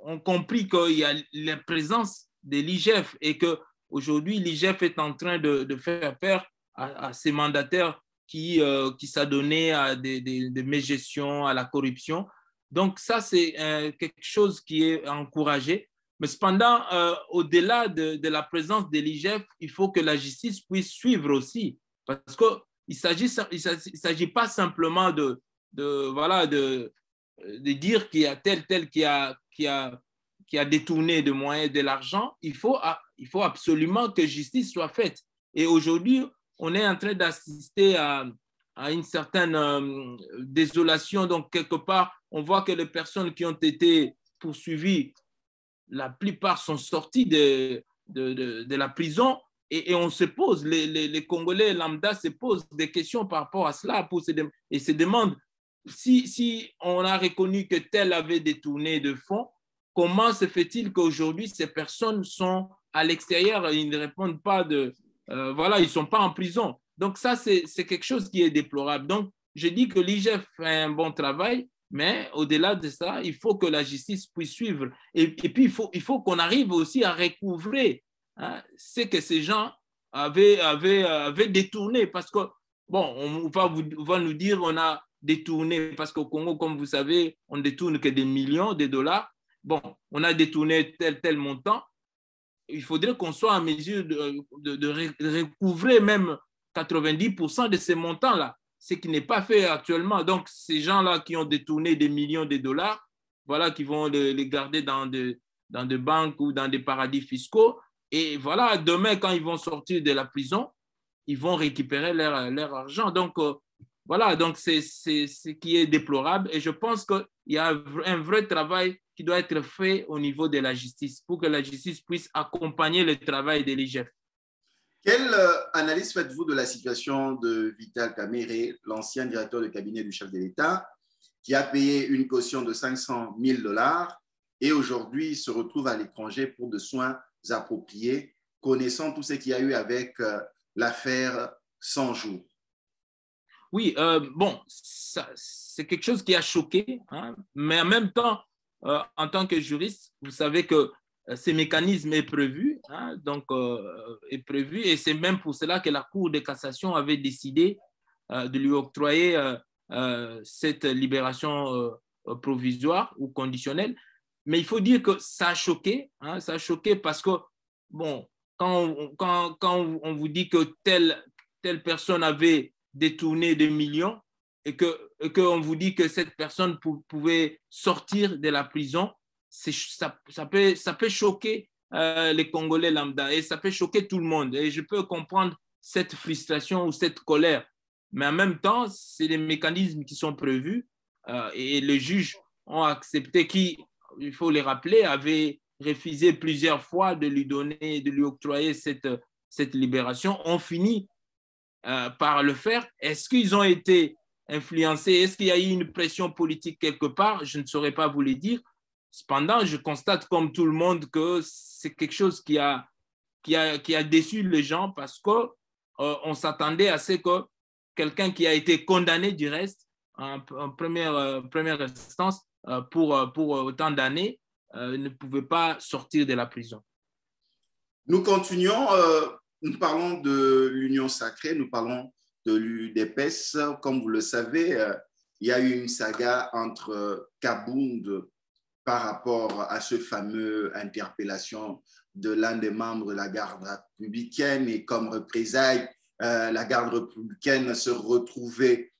ont compris qu'il y a la présence de l'IGF et qu'aujourd'hui, l'IGF est en train de faire peur à ces mandataires qui s'adonnaient à des mégestions, à la corruption. Donc ça, c'est quelque chose qui est encouragé. Mais cependant, au-delà de la présence de l'IGF, il faut que la justice puisse suivre aussi. Parce qu'il ne s'agit pas simplement de dire qu'il y a tel qui a détourné de moyens de l'argent. Il faut absolument que justice soit faite. Et aujourd'hui, on est en train d'assister à une certaine désolation. Donc, quelque part, on voit que les personnes qui ont été poursuivies, la plupart sont sorties de la prison et on se pose, les Congolais lambda se posent des questions par rapport à cela et se demandent si on a reconnu que tel avait détourné de fonds, comment se fait-il qu'aujourd'hui ces personnes sont à l'extérieur, ils ne répondent pas voilà, ils ne sont pas en prison. Donc ça, c'est quelque chose qui est déplorable. Donc, je dis que l'IGF fait un bon travail, mais au-delà de ça, il faut que la justice puisse suivre. Et puis, il faut qu'on arrive aussi à recouvrer ce que ces gens avaient détourné. Parce que, bon, on va nous dire on a détourné, parce qu'au Congo, comme vous savez, on ne détourne que des millions de dollars. Bon, on a détourné tel montant. Il faudrait qu'on soit en mesure de recouvrer même 90% de ces montants-là, ce qui n'est pas fait actuellement. Donc, ces gens-là qui ont détourné des millions de dollars, voilà, qui vont les garder dans des banques ou dans des paradis fiscaux. Et voilà, demain, quand ils vont sortir de la prison, ils vont récupérer leur argent. Donc, voilà, donc c'est ce qui est déplorable. Et je pense qu'il y a un vrai travail qui doit être fait au niveau de la justice pour que la justice puisse accompagner le travail de l'IGF. Quelle analyse faites-vous de la situation de Vital Kamerhe, l'ancien directeur de cabinet du chef de l'État, qui a payé une caution de 500 000 dollars et aujourd'hui se retrouve à l'étranger pour de soins appropriés, connaissant tout ce qu'il y a eu avec l'affaire 100 jours? Oui, bon, c'est quelque chose qui a choqué, hein, mais en même temps, en tant que juriste, vous savez que ce mécanisme est prévu, hein, donc est prévu, et c'est même pour cela que la Cour de cassation avait décidé de lui octroyer cette libération provisoire ou conditionnelle. Mais il faut dire que ça a choqué, hein, ça a choqué parce que, bon, quand on vous dit que telle personne avait détourné des millions et qu'on vous dit que cette personne pouvait sortir de la prison, ça peut choquer les Congolais lambda et ça peut choquer tout le monde. Et je peux comprendre cette frustration ou cette colère. Mais en même temps, c'est des mécanismes qui sont prévus et les juges ont accepté, qui, il faut les rappeler, avaient refusé plusieurs fois de lui octroyer cette libération, ont fini par le faire. Est-ce qu'ils ont été influencés? Est-ce qu'il y a eu une pression politique quelque part? Je ne saurais pas vous le dire. Cependant, je constate comme tout le monde que c'est quelque chose qui a déçu les gens parce qu'on s'attendait à ce que quelqu'un qui a été condamné du reste en première instance pour autant d'années ne pouvait pas sortir de la prison. Nous continuons, nous parlons de l'Union sacrée, nous parlons de l'UDPS. Comme vous le savez, il y a eu une saga entre Kabound par rapport à ce fameux interpellation de l'un des membres de la garde républicaine et comme représailles, la garde républicaine se retrouvait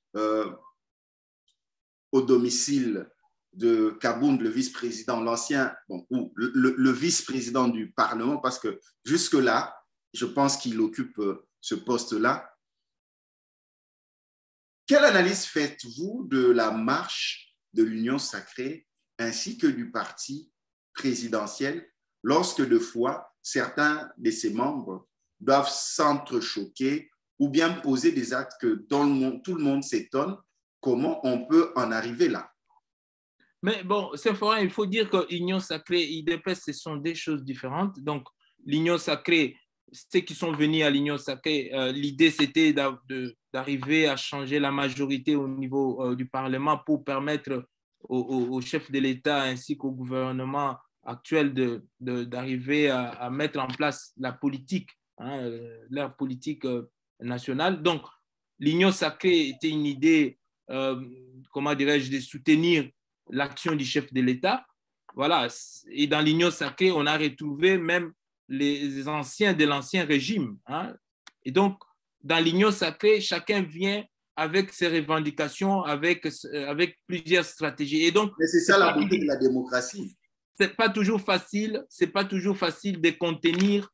au domicile de Kabound, le vice-président, l'ancien, bon, ou le vice-président du Parlement, parce que jusque-là, je pense qu'il occupe ce poste-là. Quelle analyse faites-vous de la marche de l'Union sacrée ainsi que du parti présidentiel lorsque de fois certains de ses membres doivent s'entrechoquer ou bien poser des actes dont tout le monde s'étonne? Comment on peut en arriver là? Mais bon, c'est fort, il faut dire que l'Union sacrée et l'IDPS, ce sont des choses différentes. Donc, l'Union sacrée, ceux qui sont venus à l'Union sacrée, l'idée c'était d'arriver à changer la majorité au niveau du Parlement pour permettre au chef de l'État ainsi qu'au gouvernement actuel d'arriver à mettre en place la politique, hein, leur politique nationale. Donc, l'Union sacrée était une idée, comment dirais-je, de soutenir l'action du chef de l'État. Voilà. Et dans l'Union sacrée, on a retrouvé même les anciens de l'ancien régime. Hein. Et donc, dans l'Union sacrée, chacun vient avec ses revendications, avec plusieurs stratégies. Et donc, mais c'est ça la beauté de la démocratie. C'est pas toujours facile de contenir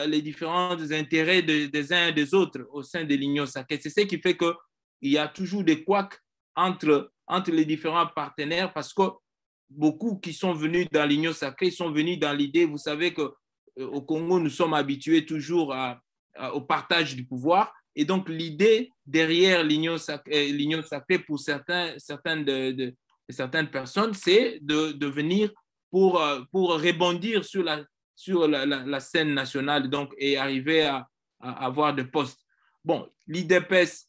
les différents intérêts des uns et des autres au sein de l'Union sacrée. C'est ce qui fait qu'il y a toujours des couacs entre les différents partenaires parce que beaucoup qui sont venus dans l'Union sacrée sont venus dans l'idée, vous savez qu'au Congo, nous sommes habitués toujours au partage du pouvoir. Et donc, l'idée derrière l'Union sacrée pour certaines personnes, c'est de venir pour rebondir sur la scène nationale donc, et arriver à avoir des postes. Bon, l'IDPS,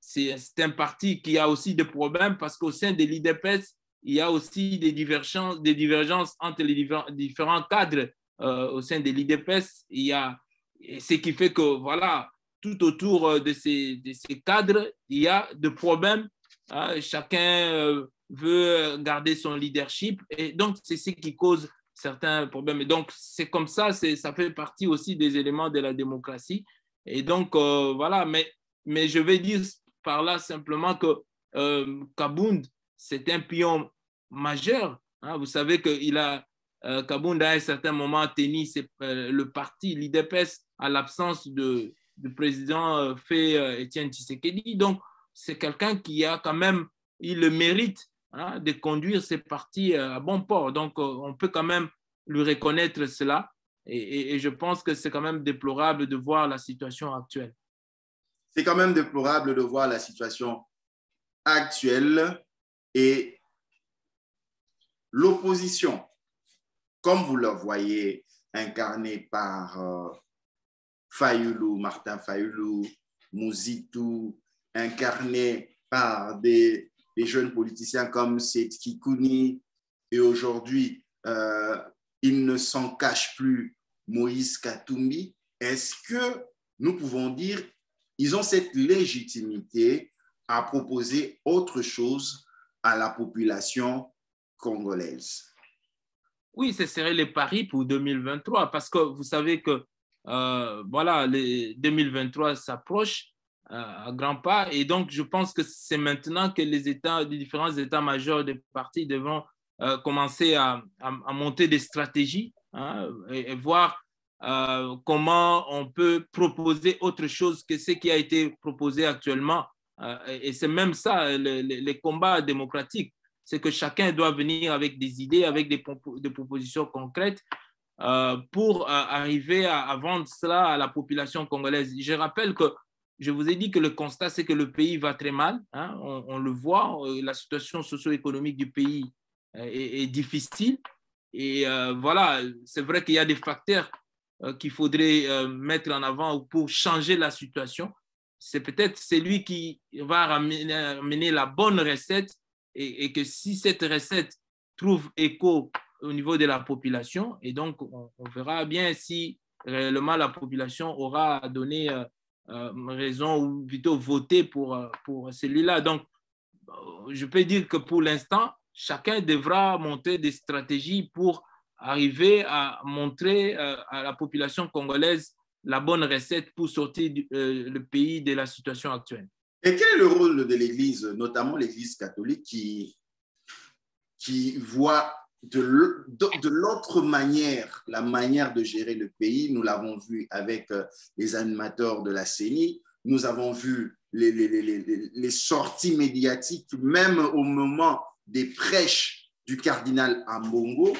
c'est un parti qui a aussi des problèmes parce qu'au sein de l'IDPS, il y a aussi des divergences entre les différents cadres au sein de l'IDPS. Il y a ce qui fait que, voilà, tout autour de ces cadres, il y a des problèmes. Chacun veut garder son leadership et donc c'est ce qui cause certains problèmes. Et donc c'est comme ça, ça fait partie aussi des éléments de la démocratie. Et donc voilà, mais je vais dire par là simplement que Kabound, c'est un pion majeur. Hein. Vous savez que Kabound à un certain moment tenu le parti, l'IDPS, à l'absence du président fait Étienne Tshisekedi. Donc c'est quelqu'un qui a quand même eu le mérite de conduire ces partis à bon port. Donc, on peut quand même lui reconnaître cela. Et je pense que c'est quand même déplorable de voir la situation actuelle. C'est quand même déplorable de voir la situation actuelle et l'opposition, comme vous le voyez, incarnée par Martin Fayoulou, Mouzitou, incarné par des jeunes politiciens comme Seth Kouni, et aujourd'hui, il ne s'en cache plus, Moïse Katumbi. Est-ce que nous pouvons dire qu'ils ont cette légitimité à proposer autre chose à la population congolaise? Oui, ce serait les paris pour 2023 parce que vous savez que voilà, 2023 s'approche à grands pas et donc je pense que c'est maintenant que les différents états-majors des partis devront commencer à monter des stratégies hein, et voir comment on peut proposer autre chose que ce qui a été proposé actuellement. Et c'est même ça, les combats démocratiques, c'est que chacun doit venir avec des idées, avec des propositions concrètes pour arriver à vendre cela à la population congolaise. Je rappelle que je vous ai dit que le constat, c'est que le pays va très mal. Hein, on le voit, la situation socio-économique du pays est difficile. Et voilà, c'est vrai qu'il y a des facteurs qu'il faudrait mettre en avant pour changer la situation. C'est peut-être celui qui va amener la bonne recette et que si cette recette trouve écho au niveau de la population, et donc on verra bien si réellement la population aura donné raison ou plutôt voté pour celui-là. Donc, je peux dire que pour l'instant, chacun devra monter des stratégies pour arriver à montrer à la population congolaise la bonne recette pour sortir le pays de la situation actuelle. Et quel est le rôle de l'Église, notamment l'Église catholique, qui voit de l'autre manière, la manière de gérer le pays? Nous l'avons vu avec les animateurs de la CENI, nous avons vu les sorties médiatiques, même au moment des prêches du cardinal Ambongo.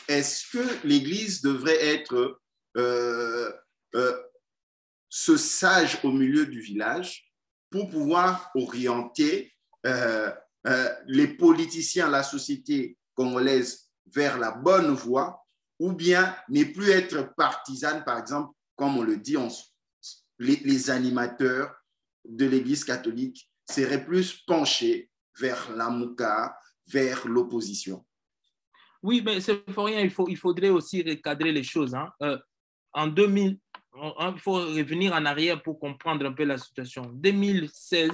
Est-ce que l'Église devrait être ce sage au milieu du village pour pouvoir orienter les politiciens, la société congolaise vers la bonne voie, ou bien ne plus être partisane, par exemple, comme on le dit, les animateurs de l'Église catholique seraient plus penchés vers l'amouka, vers l'opposition? Oui, mais c'est pour rien, il faudrait aussi recadrer les choses. Hein. En 2000, il faut revenir en arrière pour comprendre un peu la situation. En 2016,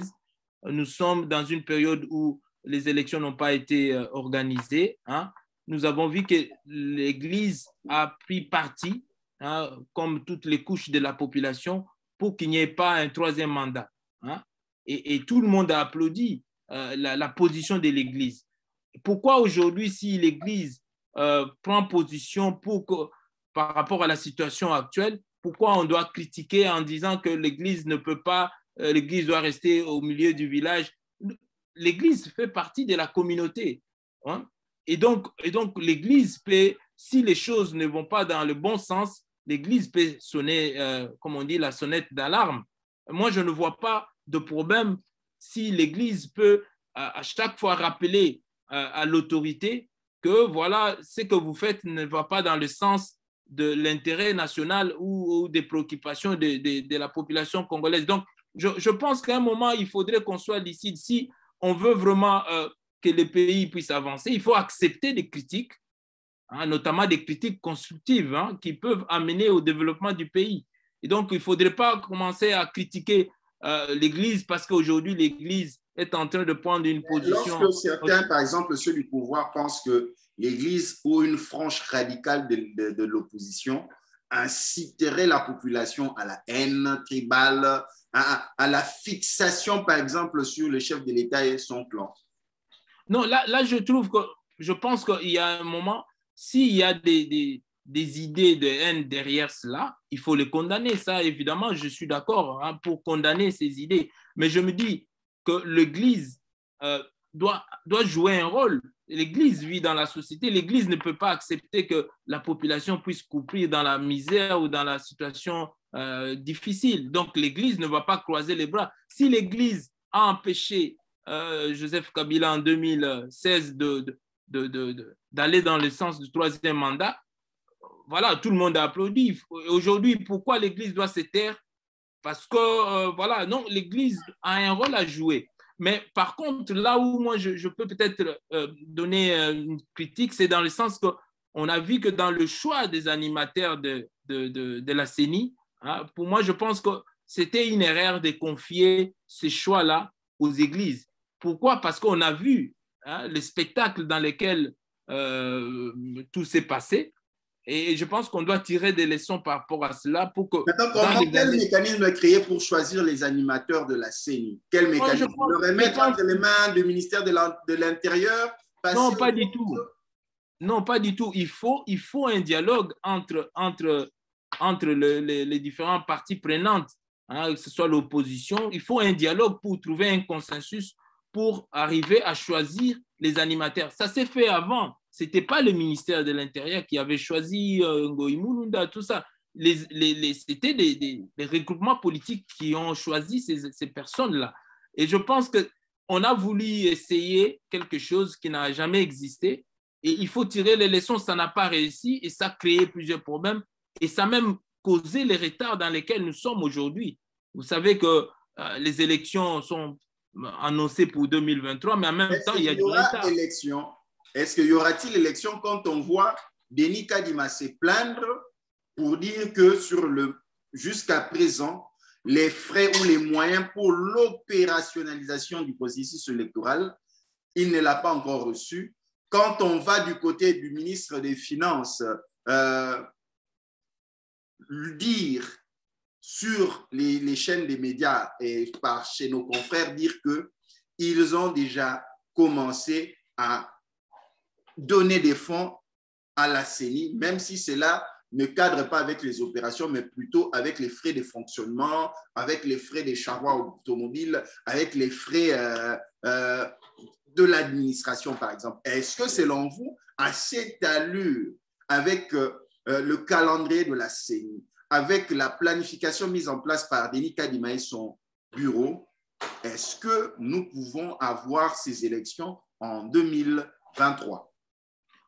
nous sommes dans une période où les élections n'ont pas été organisées. Hein. Nous avons vu que l'Église a pris parti, hein, comme toutes les couches de la population, pour qu'il n'y ait pas un troisième mandat. Hein. Et tout le monde a applaudi la position de l'Église. Pourquoi aujourd'hui, si l'Église prend position par rapport à la situation actuelle, pourquoi on doit critiquer en disant que l'Église ne peut pas, l'Église doit rester au milieu du village? L'Église fait partie de la communauté. Hein? Et donc l'Église peut, si les choses ne vont pas dans le bon sens, l'Église peut sonner, comme on dit, la sonnette d'alarme. Moi, je ne vois pas de problème si l'Église peut à chaque fois rappeler à l'autorité que voilà, ce que vous faites ne va pas dans le sens de l'intérêt national ou des préoccupations de la population congolaise. Donc, je pense qu'à un moment, il faudrait qu'on soit lucide. Si on veut vraiment que le pays puisse avancer, il faut accepter des critiques, hein, notamment des critiques constructives, hein, qui peuvent amener au développement du pays. Et donc, il ne faudrait pas commencer à critiquer l'Église parce qu'aujourd'hui, l'Église est en train de prendre une position. Lorsque certains, par exemple ceux du pouvoir, pensent que l'Église ou une frange radicale de l'opposition inciterait la population à la haine tribale, à la fixation, par exemple, sur le chef de l'État et son clan. Non, là je pense qu'il y a un moment, s'il y a des idées de haine derrière cela, il faut les condamner. Ça, évidemment, je suis d'accord, hein, pour condamner ces idées. Mais je me dis que l'Église doit jouer un rôle. L'Église vit dans la société. L'Église ne peut pas accepter que la population puisse couper dans la misère ou dans la situation difficile. Donc, l'Église ne va pas croiser les bras. Si l'Église a empêché Joseph Kabila en 2016 d'aller dans le sens du troisième mandat, voilà, tout le monde a applaudi. Aujourd'hui, pourquoi l'Église doit se taire? Parce que, voilà, non, l'Église a un rôle à jouer. Mais par contre, là où moi, je peux peut-être donner une critique, c'est dans le sens qu'on a vu que dans le choix des animateurs de la CENI, hein, pour moi, je pense que c'était une erreur de confier ces choix-là aux églises. Pourquoi? Parce qu'on a vu, hein, les spectacles dans lesquels tout s'est passé. Et je pense qu'on doit tirer des leçons par rapport à cela pour que… Maintenant, quel mécanisme est créé pour choisir les animateurs de la CENI? Quel mécanisme? Le remettre entre les mains du ministère de l'Intérieur? Non, pas du tout. Non, pas du tout. Il faut un dialogue entre les différentes parties prenantes, hein, que ce soit l'opposition. Il faut un dialogue pour trouver un consensus pour arriver à choisir les animateurs. Ça s'est fait avant. Ce n'était pas le ministère de l'Intérieur qui avait choisi Ngoï Mulunda, tout ça. C'était des regroupements politiques qui ont choisi ces personnes-là. Et je pense qu'on a voulu essayer quelque chose qui n'a jamais existé. Et il faut tirer les leçons. Ça n'a pas réussi et ça a créé plusieurs problèmes. Et ça a même causé les retards dans lesquels nous sommes aujourd'hui. Vous savez que les élections sont annoncées pour 2023, mais en même temps, il y a du retard. Est-ce qu'il y aura-t-il élection quand on voit Denis Kadima se plaindre pour dire que jusqu'à présent, les frais ou les moyens pour l'opérationnalisation du processus électoral, il ne l'a pas encore reçu. Quand on va du côté du ministre des Finances, dire sur les chaînes des médias et chez nos confrères, dire qu'ils ont déjà commencé à donner des fonds à la CENI, même si cela ne cadre pas avec les opérations, mais plutôt avec les frais de fonctionnement, avec les frais des charrois automobiles, avec les frais de l'administration, par exemple. Est-ce que, selon vous, à cette allure, avec le calendrier de la CENI, avec la planification mise en place par Denis Kadima et son bureau, est-ce que nous pouvons avoir ces élections en 2023?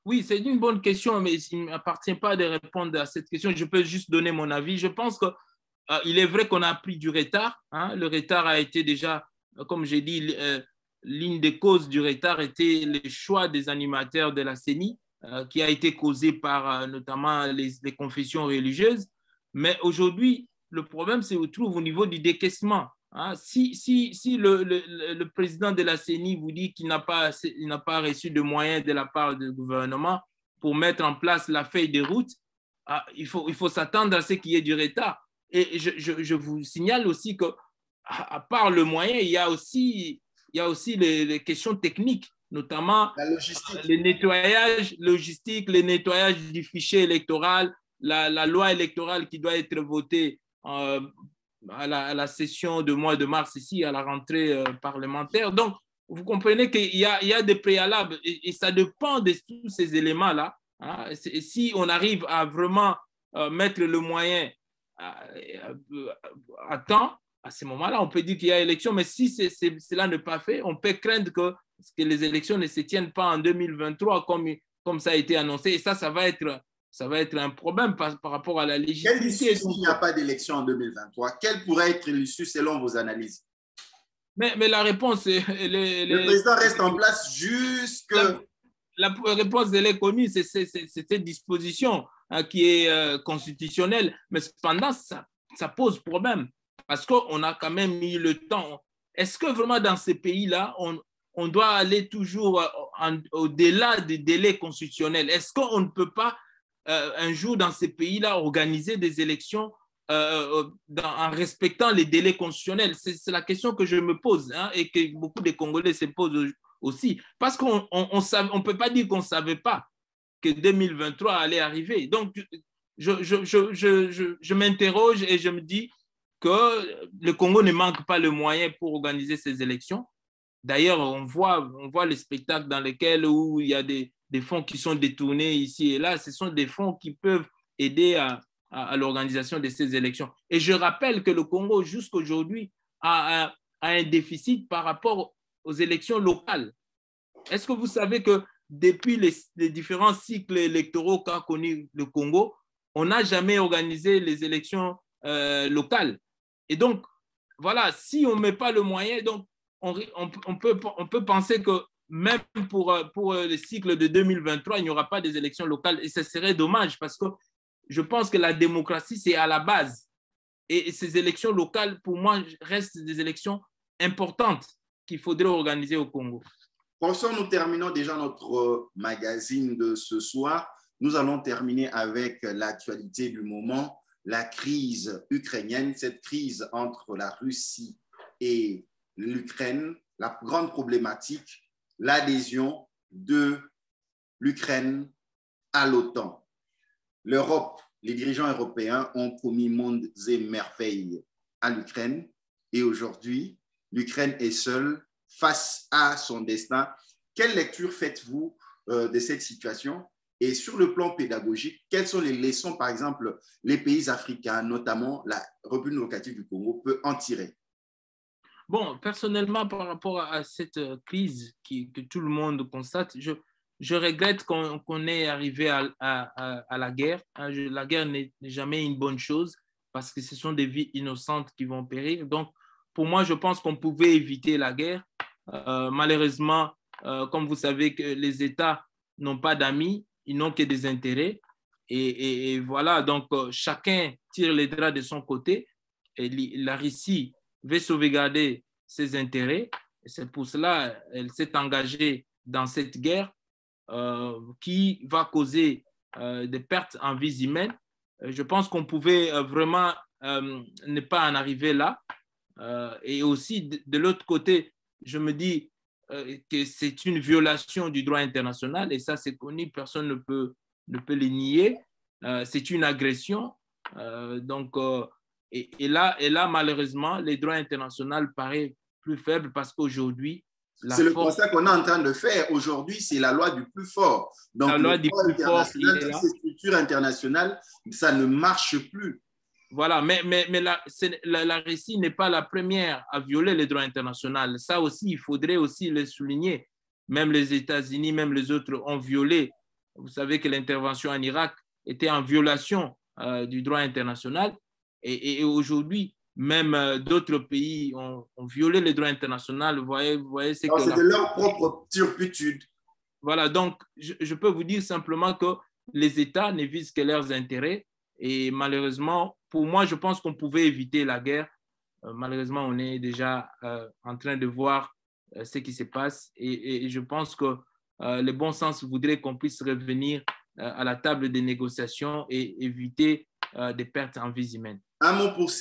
Oui, c'est une bonne question, mais il ne m'appartient pas de répondre à cette question. Je peux juste donner mon avis. Je pense qu'il est vrai qu'on a pris du retard. Hein. Le retard a été déjà, comme j'ai dit, l'une des causes du retard était le choix des animateurs de la CENI, qui a été causé par notamment les confessions religieuses. Mais aujourd'hui, le problème se trouve au niveau du décaissement. Hein. Si le président de la CENI vous dit qu'il n'a pas reçu de moyens de la part du gouvernement pour mettre en place la feuille de route, il faut s'attendre à ce qu'il y ait du retard. Et je vous signale aussi qu'à part le moyen, il y a aussi les questions techniques, notamment la logistique. Le nettoyage logistique, le nettoyage du fichier électoral, la loi électorale qui doit être votée à la session de mois de mars ici, à la rentrée parlementaire. Donc, vous comprenez qu'il y a des préalables et ça dépend de tous ces éléments-là. Hein. Si on arrive à vraiment mettre le moyen à temps, à ce moment-là, on peut dire qu'il y a élection, mais si cela n'est pas fait, on peut craindre que les élections ne se tiennent pas en 2023 comme ça a été annoncé. Et ça va être un problème par rapport à la légitimité. Quelle issue s'il n'y a pas d'élection en 2023? Quelle pourrait être l'issue selon vos analyses? Mais la réponse est… Le président reste en place jusque… La réponse, elle est connue, c'est cette disposition qui est constitutionnelle. Mais cependant, ça pose problème parce qu'on a quand même mis le temps. Est-ce que vraiment dans ces pays-là, on doit aller toujours au-delà des délais constitutionnels? Est-ce qu'on ne peut pas un jour dans ces pays-là organiser des élections en respectant les délais constitutionnels? C'est la question que je me pose et que beaucoup de Congolais se posent aussi. Parce qu'on ne peut pas dire qu'on ne savait pas que 2023 allait arriver. Donc, je m'interroge et je me dis que le Congo ne manque pas le moyen pour organiser ces élections. D'ailleurs, on voit les spectacles dans lesquels où il y a des fonds qui sont détournés ici et là. Ce sont des fonds qui peuvent aider à l'organisation de ces élections. Et je rappelle que le Congo, jusqu'aujourd'hui, a un déficit par rapport aux élections locales. Est-ce que vous savez que depuis les différents cycles électoraux qu'a connu le Congo, on n'a jamais organisé les élections locales? Et donc, voilà, si on ne met pas le moyen, donc on peut penser que même pour le cycle de 2023, il n'y aura pas des élections locales. Et ce serait dommage parce que je pense que la démocratie, c'est à la base. Et ces élections locales, pour moi, restent des élections importantes qu'il faudrait organiser au Congo. Professeur, nous terminons déjà notre magazine de ce soir. Nous allons terminer avec l'actualité du moment, la crise ukrainienne, cette crise entre la Russie et l'Ukraine, la grande problématique, l'adhésion de l'Ukraine à l'OTAN. L'Europe, les dirigeants européens ont promis mondes et merveilles à l'Ukraine et aujourd'hui, l'Ukraine est seule face à son destin. Quelle lecture faites-vous de cette situation? Et sur le plan pédagogique, quelles sont les leçons, par exemple, les pays africains, notamment la République démocratique du Congo, peut en tirer? Bon, personnellement, par rapport à cette crise que tout le monde constate, je regrette qu'on ait arrivé à la guerre. La guerre n'est jamais une bonne chose parce que ce sont des vies innocentes qui vont périr. Donc, pour moi, je pense qu'on pouvait éviter la guerre. Malheureusement, comme vous savez, que les États n'ont pas d'amis, ils n'ont que des intérêts. Et voilà, donc chacun tire les draps de son côté. Et la Russie veut sauvegarder ses intérêts. Et c'est pour cela qu'elle s'est engagée dans cette guerre qui va causer des pertes en vies humaines. Je pense qu'on pouvait vraiment ne pas en arriver là. Et aussi, de l'autre côté, je me dis que c'est une violation du droit international et ça, c'est connu, personne ne peut le nier. C'est une agression. Et là, malheureusement, le droit international paraît plus faible parce qu'aujourd'hui, c'est le constat qu'on est en train de faire. Aujourd'hui, c'est la loi du plus fort. Donc, la loi du plus fort, toutes ces structures internationales, ça ne marche plus. Voilà, mais la Russie n'est pas la première à violer le droit international. Ça aussi, il faudrait aussi le souligner. Même les États-Unis, même les autres ont violé. Vous savez que l'intervention en Irak était en violation du droit international. Et aujourd'hui, même d'autres pays ont violé le droit international. Vous voyez c'est que de leur propre turpitude. Voilà, donc je peux vous dire simplement que les États ne visent que leurs intérêts Et malheureusement, pour moi, je pense qu'on pouvait éviter la guerre. Malheureusement, on est déjà en train de voir ce qui se passe. Et je pense que le bon sens voudrait qu'on puisse revenir à la table des négociations et éviter des pertes en vies humaines. Un mot pour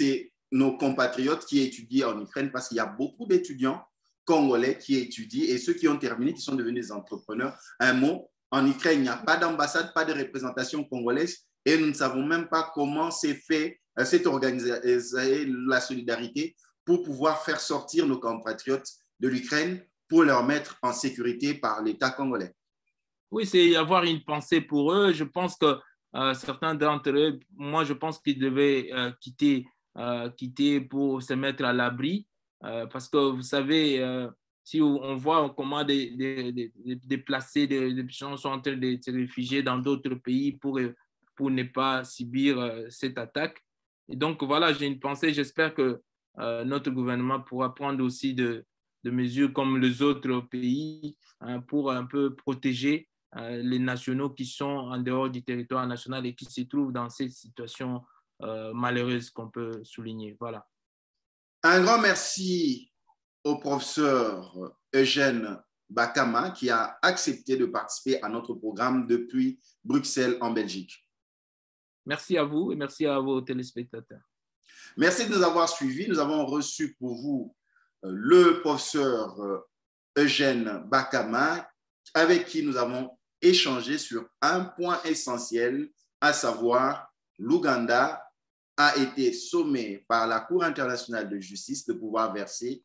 nos compatriotes qui étudient en Ukraine, parce qu'il y a beaucoup d'étudiants congolais qui étudient et ceux qui ont terminé, qui sont devenus des entrepreneurs. Un mot, en Ukraine, il n'y a pas d'ambassade, pas de représentation congolaise et nous ne savons même pas comment s'est fait cette organisation, la solidarité pour pouvoir faire sortir nos compatriotes de l'Ukraine pour leur mettre en sécurité par l'État congolais. Oui, c'est avoir une pensée pour eux. Je pense que certains d'entre eux, moi, je pense qu'ils devaient quitter pour se mettre à l'abri. Parce que vous savez, si on voit comment des déplacés, des gens sont en train de se réfugier dans d'autres pays pour ne pas subir cette attaque. Et donc, voilà, j'ai une pensée. J'espère que notre gouvernement pourra prendre aussi de mesures comme les autres pays pour un peu protéger les nationaux qui sont en dehors du territoire national et qui se trouvent dans cette situation malheureuse qu'on peut souligner. Voilà. Un grand merci au professeur Eugène Bakama qui a accepté de participer à notre programme depuis Bruxelles en Belgique. Merci à vous et merci à vos téléspectateurs. Merci de nous avoir suivis. Nous avons reçu pour vous le professeur Eugène Bakama avec qui nous avons échangé sur un point essentiel, à savoir l'Ouganda a été sommé par la Cour internationale de justice de pouvoir verser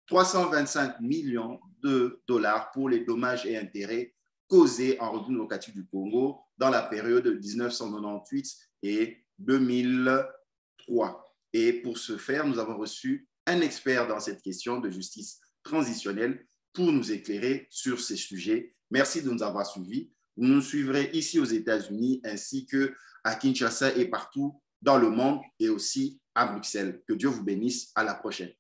325 millions de dollars pour les dommages et intérêts causés en République démocratique du Congo dans la période de 1998 et 2003. Et pour ce faire, nous avons reçu un expert dans cette question de justice transitionnelle pour nous éclairer sur ces sujets. Merci de nous avoir suivis. Vous nous suivrez ici aux États-Unis ainsi qu'à Kinshasa et partout dans le monde et aussi à Bruxelles. Que Dieu vous bénisse. À la prochaine.